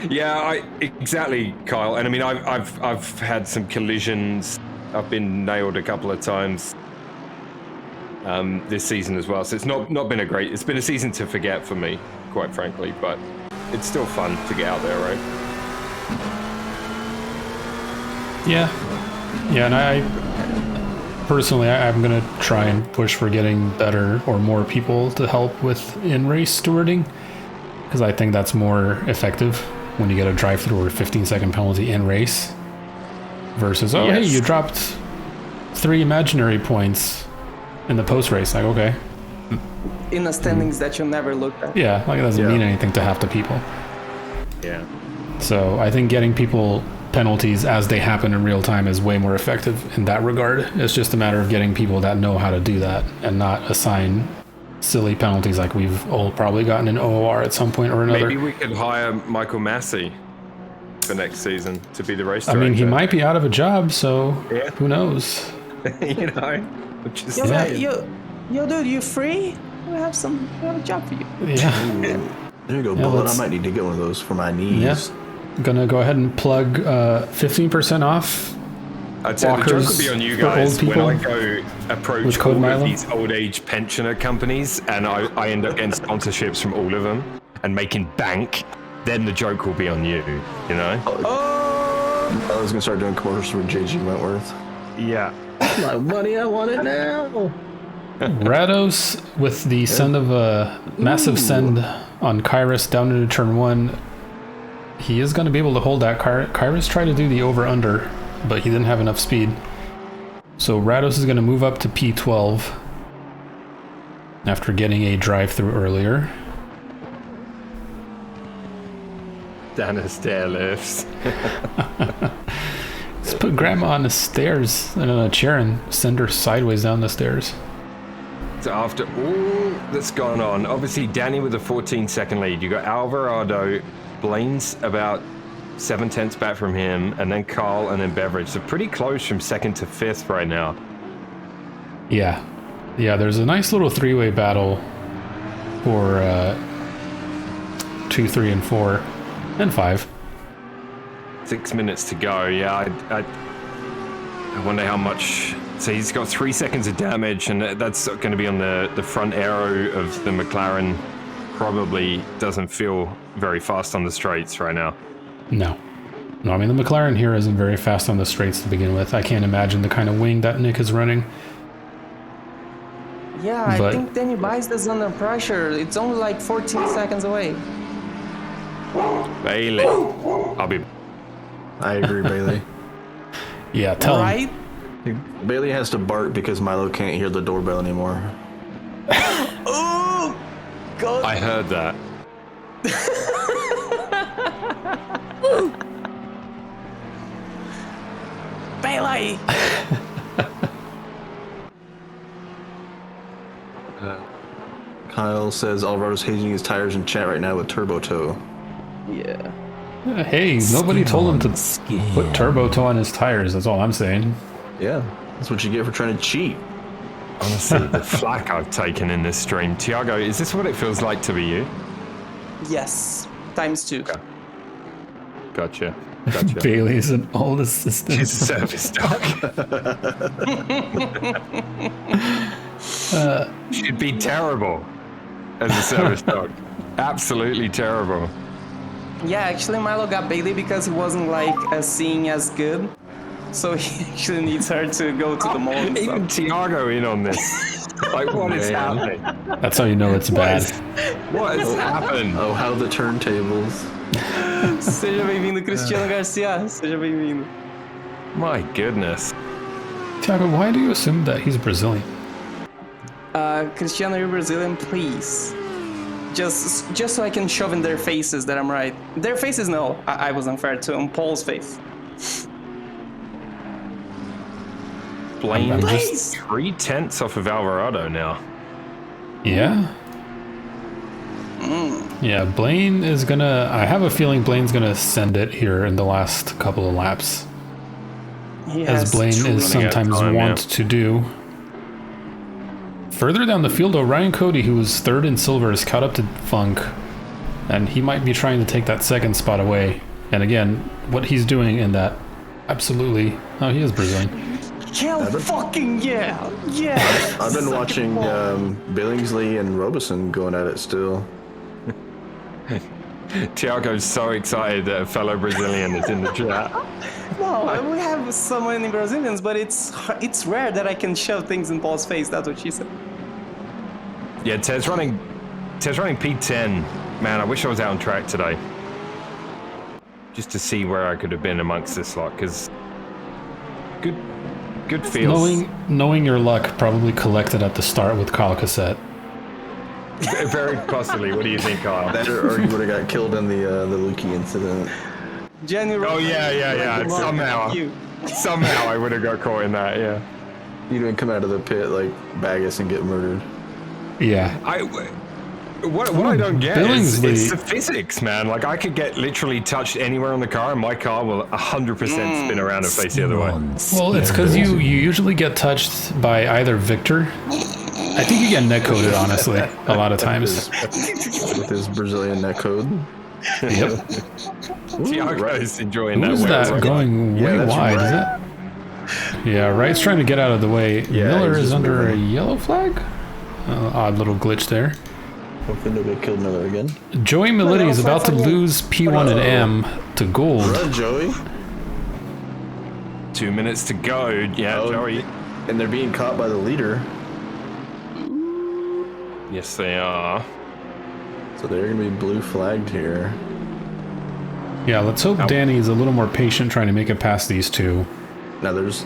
S3: Yeah, exactly, Kyle. And I mean, I've had some collisions. I've been nailed a couple of times this season as well. So it's not been it's been a season to forget for me, quite frankly. But it's still fun to get out there, right?
S1: Yeah. And I personally, I'm gonna try and push for getting better or more people to help with in-race stewarding, because I think that's more effective when you get a drive-through or 15-second penalty in race versus hey, you dropped 3 imaginary points in the post-race. Like, okay,
S4: In the standings that you never looked at.
S1: yeah, like it doesn't mean anything to half the people.
S3: Yeah.
S1: So I think getting people penalties as they happen in real time is way more effective in that regard. It's just a matter of getting people that know how to do that and not assign silly penalties like we've all probably gotten in OOR at some point or another.
S3: Maybe we could hire Michael Massey for next season to be the race
S1: I
S3: director.
S1: mean, he might be out of a job, so who knows?
S3: You know, just
S4: Yo,
S3: saying.
S4: yo, dude, you free? We have a job for you.
S1: Yeah.
S2: There you go,
S1: Yeah,
S2: Bullet. I
S1: let's-
S2: might need to get one of those for my knees.
S1: Yeah. Gonna go ahead and plug 15% off.
S3: I'd say the joke
S1: walkers
S3: would be on you
S1: for old
S3: guys when
S1: people
S3: I go approach
S1: with code
S3: all
S1: Milo.
S3: of these old age pensioner companies and I end up getting sponsorships from all of them and making bank. Then the joke will be on you, you know?
S2: I was gonna start doing commercials for JG Wentworth.
S3: Yeah.
S2: My money, I want it now.
S1: Rados with the send of a massive send on Kyrus down into turn 1. He is going to be able to hold that. Kyrus tried to do the over-under, but he didn't have enough speed. So Rados is going to move up to P12 after getting a drive-through earlier.
S3: Down the stair lifts.
S1: Let's put Grandma on the stairs and on a chair and send her sideways down the stairs.
S3: So after all that's gone on, obviously Danny with a 14-second lead. You got Alvarado, Blaine's about 7/10 back from him, and then Carl, and then Beveridge. So pretty close from 2nd to 5th right now.
S1: Yeah, there's a nice little 3-way battle for 2, 3, and 4, and 5.
S3: 6 minutes to go. Yeah, I wonder how much. So he's got 3 seconds of damage, and that's going to be on the front aero of the McLaren. Probably doesn't feel very fast on the straights right now.
S1: No, I mean, the McLaren here isn't very fast on the straights to begin with. I can't imagine the kind of wing that Nick is running.
S4: Yeah,
S1: But-
S4: I think Danny Bice is under pressure. It's only like 14 seconds away.
S3: Bailey, I'll be.
S2: I agree, Bailey.
S1: Yeah, tell him.
S4: Right?
S2: Bailey has to bark because Milo can't hear the doorbell anymore.
S4: Oh, God.
S3: I heard that.
S4: Bailey!
S2: Kyle says Alvaro's hazing his tires in chat right now with Turbo Toe.
S4: Yeah.
S1: Hey, nobody told him to put turbo toe on his tires. That's all I'm saying.
S2: Yeah, that's what you get for trying to cheat.
S3: Honestly, the flack I've taken in this stream. Tiago, is this what it feels like to be you?
S4: Yes. ×2.
S3: Gotcha.
S1: Bailey's an old assistant.
S3: She's a service dog. She'd be terrible. as a service dog. Absolutely terrible.
S4: Yeah, actually Milo got Bailey because he wasn't like seeing as good. So he actually needs her to go to the mall and
S3: Even
S4: stuff.
S3: Tiago in on this. Like, what is happening?
S1: That's how you know it's bad.
S3: What has happened?
S2: Oh, how the turntables.
S4: Seja bem-vindo, Cristiano Garcia. Seja bem-vindo.
S3: My goodness.
S1: Tiago, why do you assume that he's Brazilian?
S4: Cristiano, you're Brazilian, please. Just so I can shove in their faces that I'm right. Their faces, no. I was unfair to on Paul's face.
S3: Blaine
S1: I'm
S3: just 3/10 off of Alvarado now.
S1: Yeah. Yeah, Blaine is gonna. I have a feeling Blaine's gonna send it here in the last couple of laps,
S4: He
S1: as
S4: has
S1: Blaine
S4: truly-
S1: is sometimes
S3: time,
S1: wont
S3: yeah.
S1: to do. Further down the field, though, Ryan Cody, who was third in silver, is caught up to Funk, and he might be trying to take that second spot away. And again, what he's doing in that, absolutely. Oh, he is Brazilian.
S4: Hell fucking yeah! Yeah!
S2: I've been watching Billingsley and Robeson going at it still.
S3: Tiago's so excited that a fellow Brazilian is in the chat.
S4: No, we have so many Brazilians, but it's rare that I can shove things in Paul's face. That's what she said.
S3: Yeah, Ted's running P10. Man, I wish I was out on track today. Just to see where I could have been amongst this lot, because good feels.
S1: Knowing your luck, probably collected at the start with Kyle Cassette.
S3: Very possibly. What do you think, Kyle?
S2: That or you would have got killed in the Lukey incident.
S4: Jenny.
S3: Oh yeah. Somehow I would have got caught in that. Yeah.
S2: You didn't come out of the pit like Bagus and get murdered.
S1: Yeah.
S3: What I don't get is
S1: Billingsley-
S3: it's the physics, man. Like, I could get literally touched anywhere on the car, and my car will 100% spin around and face the other way.
S1: Well, it's because you usually get touched by either Victor. I think you get netcoded, honestly, a lot of times.
S2: With his Brazilian netcode.
S1: Yep.
S3: Tiago's enjoying
S1: Who is
S3: that.
S1: that going way
S2: that's
S1: wide?
S2: right.
S1: Is that? Yeah, Wright's trying to get out of the way.
S2: Yeah,
S1: Miller
S2: he's
S1: is
S2: just
S1: under a
S2: moving.
S1: yellow flag. Odd little glitch there.
S2: Hoping nobody killed Miller again.
S1: Joey Militi is about to lose P1 and M to gold.
S2: Run, Joey.
S3: 2 minutes to go. Yeah,
S2: Oh.
S3: Joey.
S2: And they're being caught by the leader.
S3: Yes, they are.
S2: So they're going to be blue flagged here.
S1: Yeah, let's hope Danny is a little more patient trying to make it past these two.
S2: Now there's...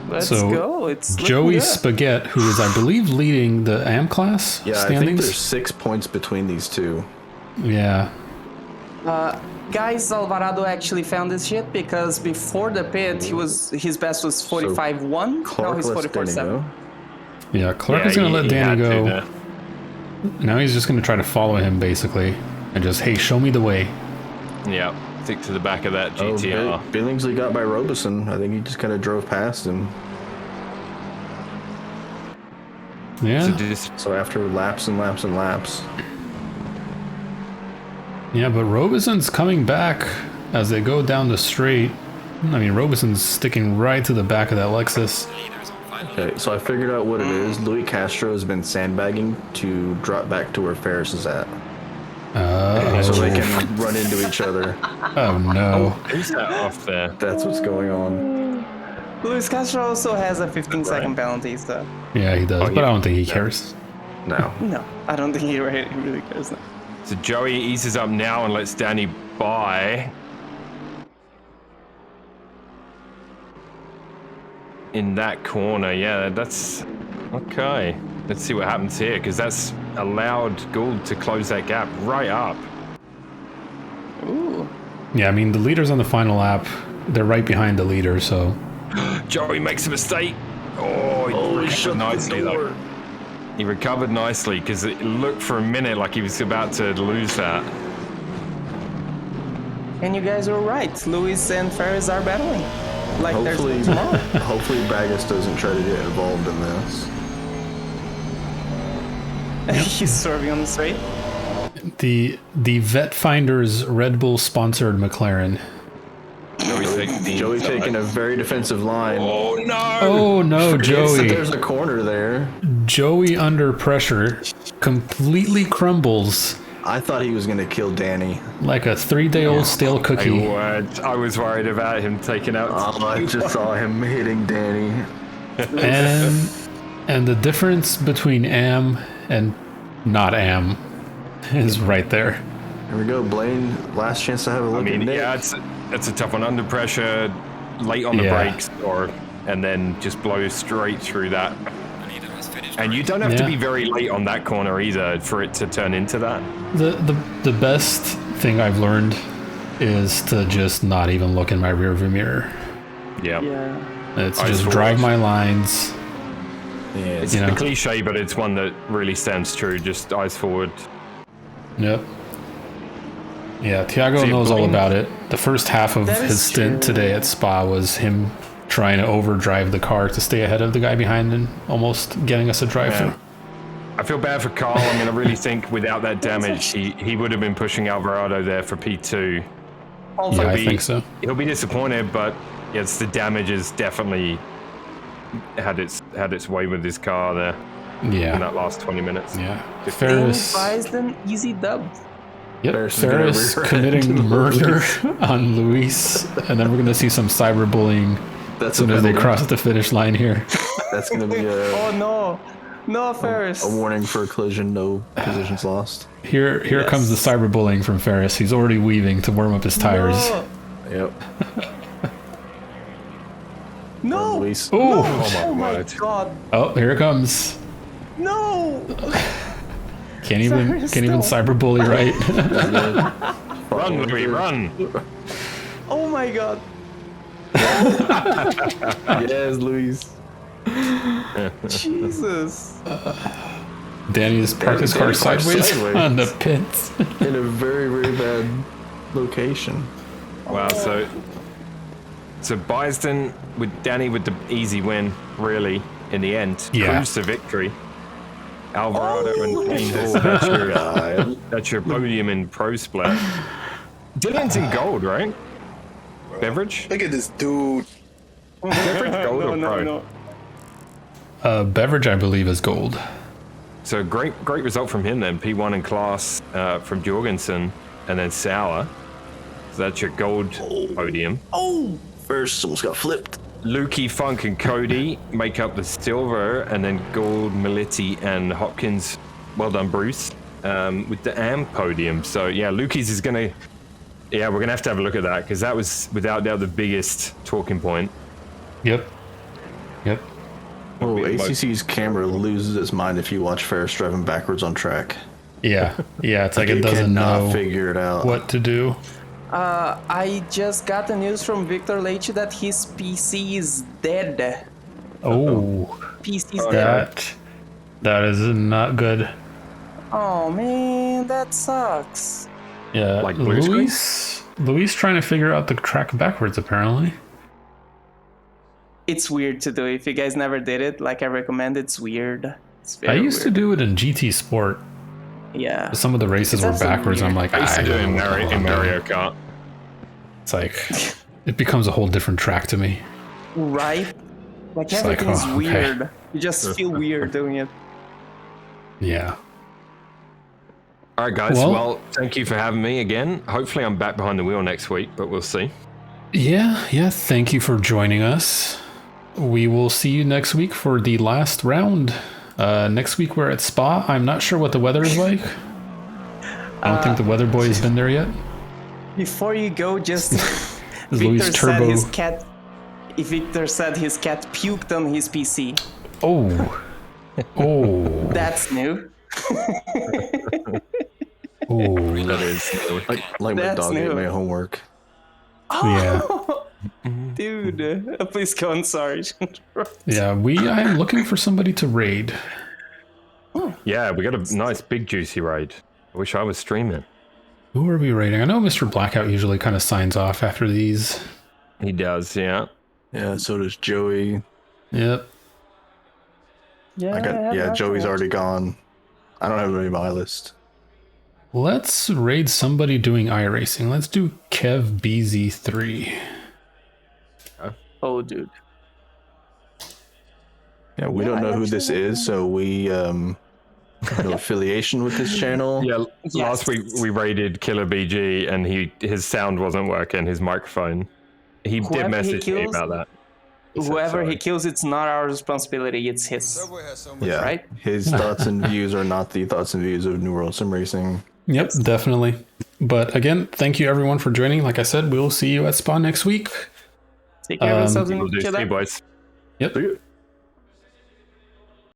S4: Let's
S1: So,
S4: go. It's looking
S1: Joey
S4: good.
S1: Spaghetti, who is, I believe, leading the AM class
S2: Yeah, I think
S1: standings.
S2: there's 6 points between these two.
S1: Yeah.
S4: Guys, Alvarado actually found this shit because before the pit, his best was 45.1. Now
S2: Clark
S4: he's
S2: lets Danny
S4: 44.7.
S2: go.
S1: Yeah, Clark is going to let
S3: he
S1: Danny
S3: had to,
S1: go.
S3: yeah.
S1: Now he's just going to try to follow him, basically. And just, hey, show me the way.
S3: Yeah, stick to the back of that
S2: Oh,
S3: GTR.
S2: Billingsley got by Robeson. I think he just kind of drove past him.
S1: Yeah.
S3: So just
S2: So after laps and laps and laps,
S1: Yeah, but Robeson's coming back as they go down the straight. I mean, Robeson's sticking right to the back of that Lexus.
S2: okay, so I figured out what it is. Louis Castro has been sandbagging to drop back to where Ferris is at. So they can run into each other.
S1: Oh, no.
S3: who's that off there?
S2: That's what's going on.
S4: Luis Castro also has a 15-second penalty, so
S1: Yeah, he does,
S3: Oh,
S1: but I
S3: yeah.
S1: don't think he cares.
S2: No.
S4: no, I don't think he really cares. Now.
S3: So Joey eases up now and lets Danny by. In that corner, yeah, that's okay. Let's see what happens here, because that's allowed Gould to close that gap right up.
S4: Ooh.
S1: Yeah, I mean, the leader's on the final lap. They're right behind the leader, so...
S3: Joey makes a mistake. Oh, he recovered nicely though. He recovered nicely because it looked for a minute like he was about to lose that.
S4: And you guys were right. Luis and Ferris are battling. Like
S2: Hopefully,
S4: there's no tomorrow.
S2: hopefully Bagus doesn't try to get involved in this.
S4: He's serving on the straight.
S1: The Vet Finders Red Bull sponsored McLaren.
S3: Joey
S2: Joey taking a very defensive line.
S3: Oh no!
S1: Oh no,
S2: Forgets that
S1: Joey.
S2: there's a corner there.
S1: Joey under pressure completely crumbles
S2: I thought he was gonna kill Danny.
S1: like a 3-day-old stale cookie.
S3: I was worried about him taking out.
S2: Oh, I just saw him hitting Danny.
S1: And the difference between am and not am is right there.
S2: Here we go, Blaine. Last chance to have a look at Nick.
S3: Yeah, it's a tough one. Under pressure, late on the brakes, and then just blow straight through that. And you don't have to be very late on that corner either for it to turn into that.
S1: The best thing I've learned is to just not even look in my rearview mirror.
S3: Yeah.
S1: It's
S3: Eyes
S1: just
S3: forward.
S1: drive my lines.
S2: Yeah,
S3: It's the cliche, but it's one that really stands true. Just eyes forward.
S1: Yep. Yeah, Thiago
S3: See,
S1: knows all
S3: Blaine-
S1: about it. The first half of
S4: That is
S1: his stint
S4: true.
S1: today at Spa was him trying to overdrive the car to stay ahead of the guy behind and almost getting us a drive-through.
S3: Yeah. I feel bad for Carl. I mean, I really think without that damage, he would have been pushing Alvarado there for P2.
S1: Yeah, I think so.
S3: He'll be disappointed, but it's the damage has definitely had its way with his car there in
S1: Yeah.
S3: that last 20 minutes.
S1: Yeah.
S3: If
S1: Ferris.
S4: buys them easy dub.
S1: Yep.
S2: Ferris is gonna
S1: Ferris
S2: rear-end
S1: committing murder
S2: Luis.
S1: on Luis. And then we're going to see some cyberbullying
S2: That's
S1: as soon as they cross the finish line here.
S2: That's gonna be
S4: Oh no. No, Ferris.
S2: a warning for a collision. No positions lost.
S1: Here comes the cyberbullying from Ferris. He's already weaving to warm up his tires.
S4: No.
S2: Yep.
S4: No.
S2: Luis.
S1: Oh,
S4: Oh my
S3: word.
S4: god.
S1: oh, here it comes.
S4: No.
S1: Can't even
S4: Ferris,
S1: cyberbully right.
S3: Run, Louis, run!
S4: Oh my god.
S2: Yes, Luis.
S4: Jesus.
S1: Danny has parked his car
S2: Danny parked
S1: sideways
S2: sideways.
S1: on the pits.
S2: In a very, very bad location.
S3: Wow, so Bison with Danny with the easy win, really, in the end.
S1: Yeah.
S3: Cruise to victory. Alvarado and Pint, that's your podium in Pro Split. Dylan's in gold, right? Beverage?
S6: Look at this dude.
S3: Beverage gold or pro?
S1: Beverage, I believe, is gold.
S3: So great result from him then. P1 in class from Jorgensen, and then Sauer. So that's your gold podium.
S2: First, almost got flipped.
S3: Lukey, Funk, and Cody make up the silver, and then gold, Militi, and Hopkins. Well done, Bruce, with the AM podium. So yeah, Lukey's is gonna. Yeah, we're gonna have to have a look at that because that was without doubt the biggest talking point.
S1: Yep.
S2: Oh, ACC's camera loses its mind if you watch Ferris driving backwards on track.
S1: Yeah. It's like it doesn't
S2: cannot
S1: know
S2: figure it out.
S1: what to do.
S4: I just got the news from Victor Leite that his PC is dead.
S1: Oh,
S4: PC is dead.
S1: that is not good.
S4: Oh man, that sucks.
S1: Yeah,
S3: Like blue screen?
S1: Luis trying to figure out the track backwards, apparently.
S4: It's weird to do. If you guys never did it, like I recommend, it's weird. It's
S1: I
S4: very
S1: used to
S4: weird.
S1: do it in GT Sport.
S4: Yeah.
S1: Some of the races were
S4: absolutely
S1: backwards. I'm like,
S3: I used to do it in
S1: don't know what I'm
S3: Mario
S1: doing.
S3: Kart.
S1: It's like, it becomes a whole different track to me.
S4: Right? Like
S1: It's like,
S4: everything is
S1: oh, okay.
S4: weird. You just feel weird doing it.
S1: Yeah.
S3: All right, guys.
S1: Well-
S3: Well, thank you for having me again. Hopefully, I'm back behind the wheel next week, but we'll see.
S1: Yeah. Thank you for joining us. We will see you next week for the last round. Next week we're at Spa. I'm not sure what the weather is like. I don't think the weather boy has been there yet.
S4: Before you go, just
S1: Is
S4: Victor
S1: Luis
S4: said
S1: Turbo?
S4: his cat. If Victor said his cat puked on his PC,
S1: Oh.
S4: that's new.
S1: Oh.
S3: That is.
S2: Like my
S4: That's
S2: dog ate
S4: new.
S2: my homework.
S1: Yeah.
S4: Dude, please go on. Sorry.
S1: Yeah. I'm looking for somebody to raid.
S3: Yeah, we got a nice big juicy raid. I wish I was streaming.
S1: Who are we raiding? I know Mr. Blackout usually kind of signs off after these.
S3: He does, yeah.
S2: Yeah, so does Joey.
S1: Yep.
S2: Joey's already gone. I don't have anybody on my list.
S1: Let's raid somebody doing iRacing. Let's do Kev BZ3.
S4: Oh, dude.
S2: Yeah, we
S4: Yeah,
S2: don't
S4: I
S2: know who
S4: actually
S2: this
S4: like
S2: is, so we have no affiliation with this channel.
S3: Yeah,
S4: Yes.
S3: last week we raided Killer BG and his sound wasn't working, his microphone. He did
S4: Whoever he
S3: message me
S4: kills-
S3: about that. He said
S4: Whoever he
S3: sorry.
S4: kills, it's not our responsibility. It's his.
S2: Yeah,
S4: Right?
S2: his thoughts and views are not the thoughts and views of New World Sim Racing.
S1: Yep, definitely. But again, thank you everyone for joining. Like I said, we'll see you at Spawn next week.
S4: Take care of yourselves
S3: We'll
S4: and
S3: do
S4: each
S3: see
S4: other.
S3: you, boys.
S1: Yep.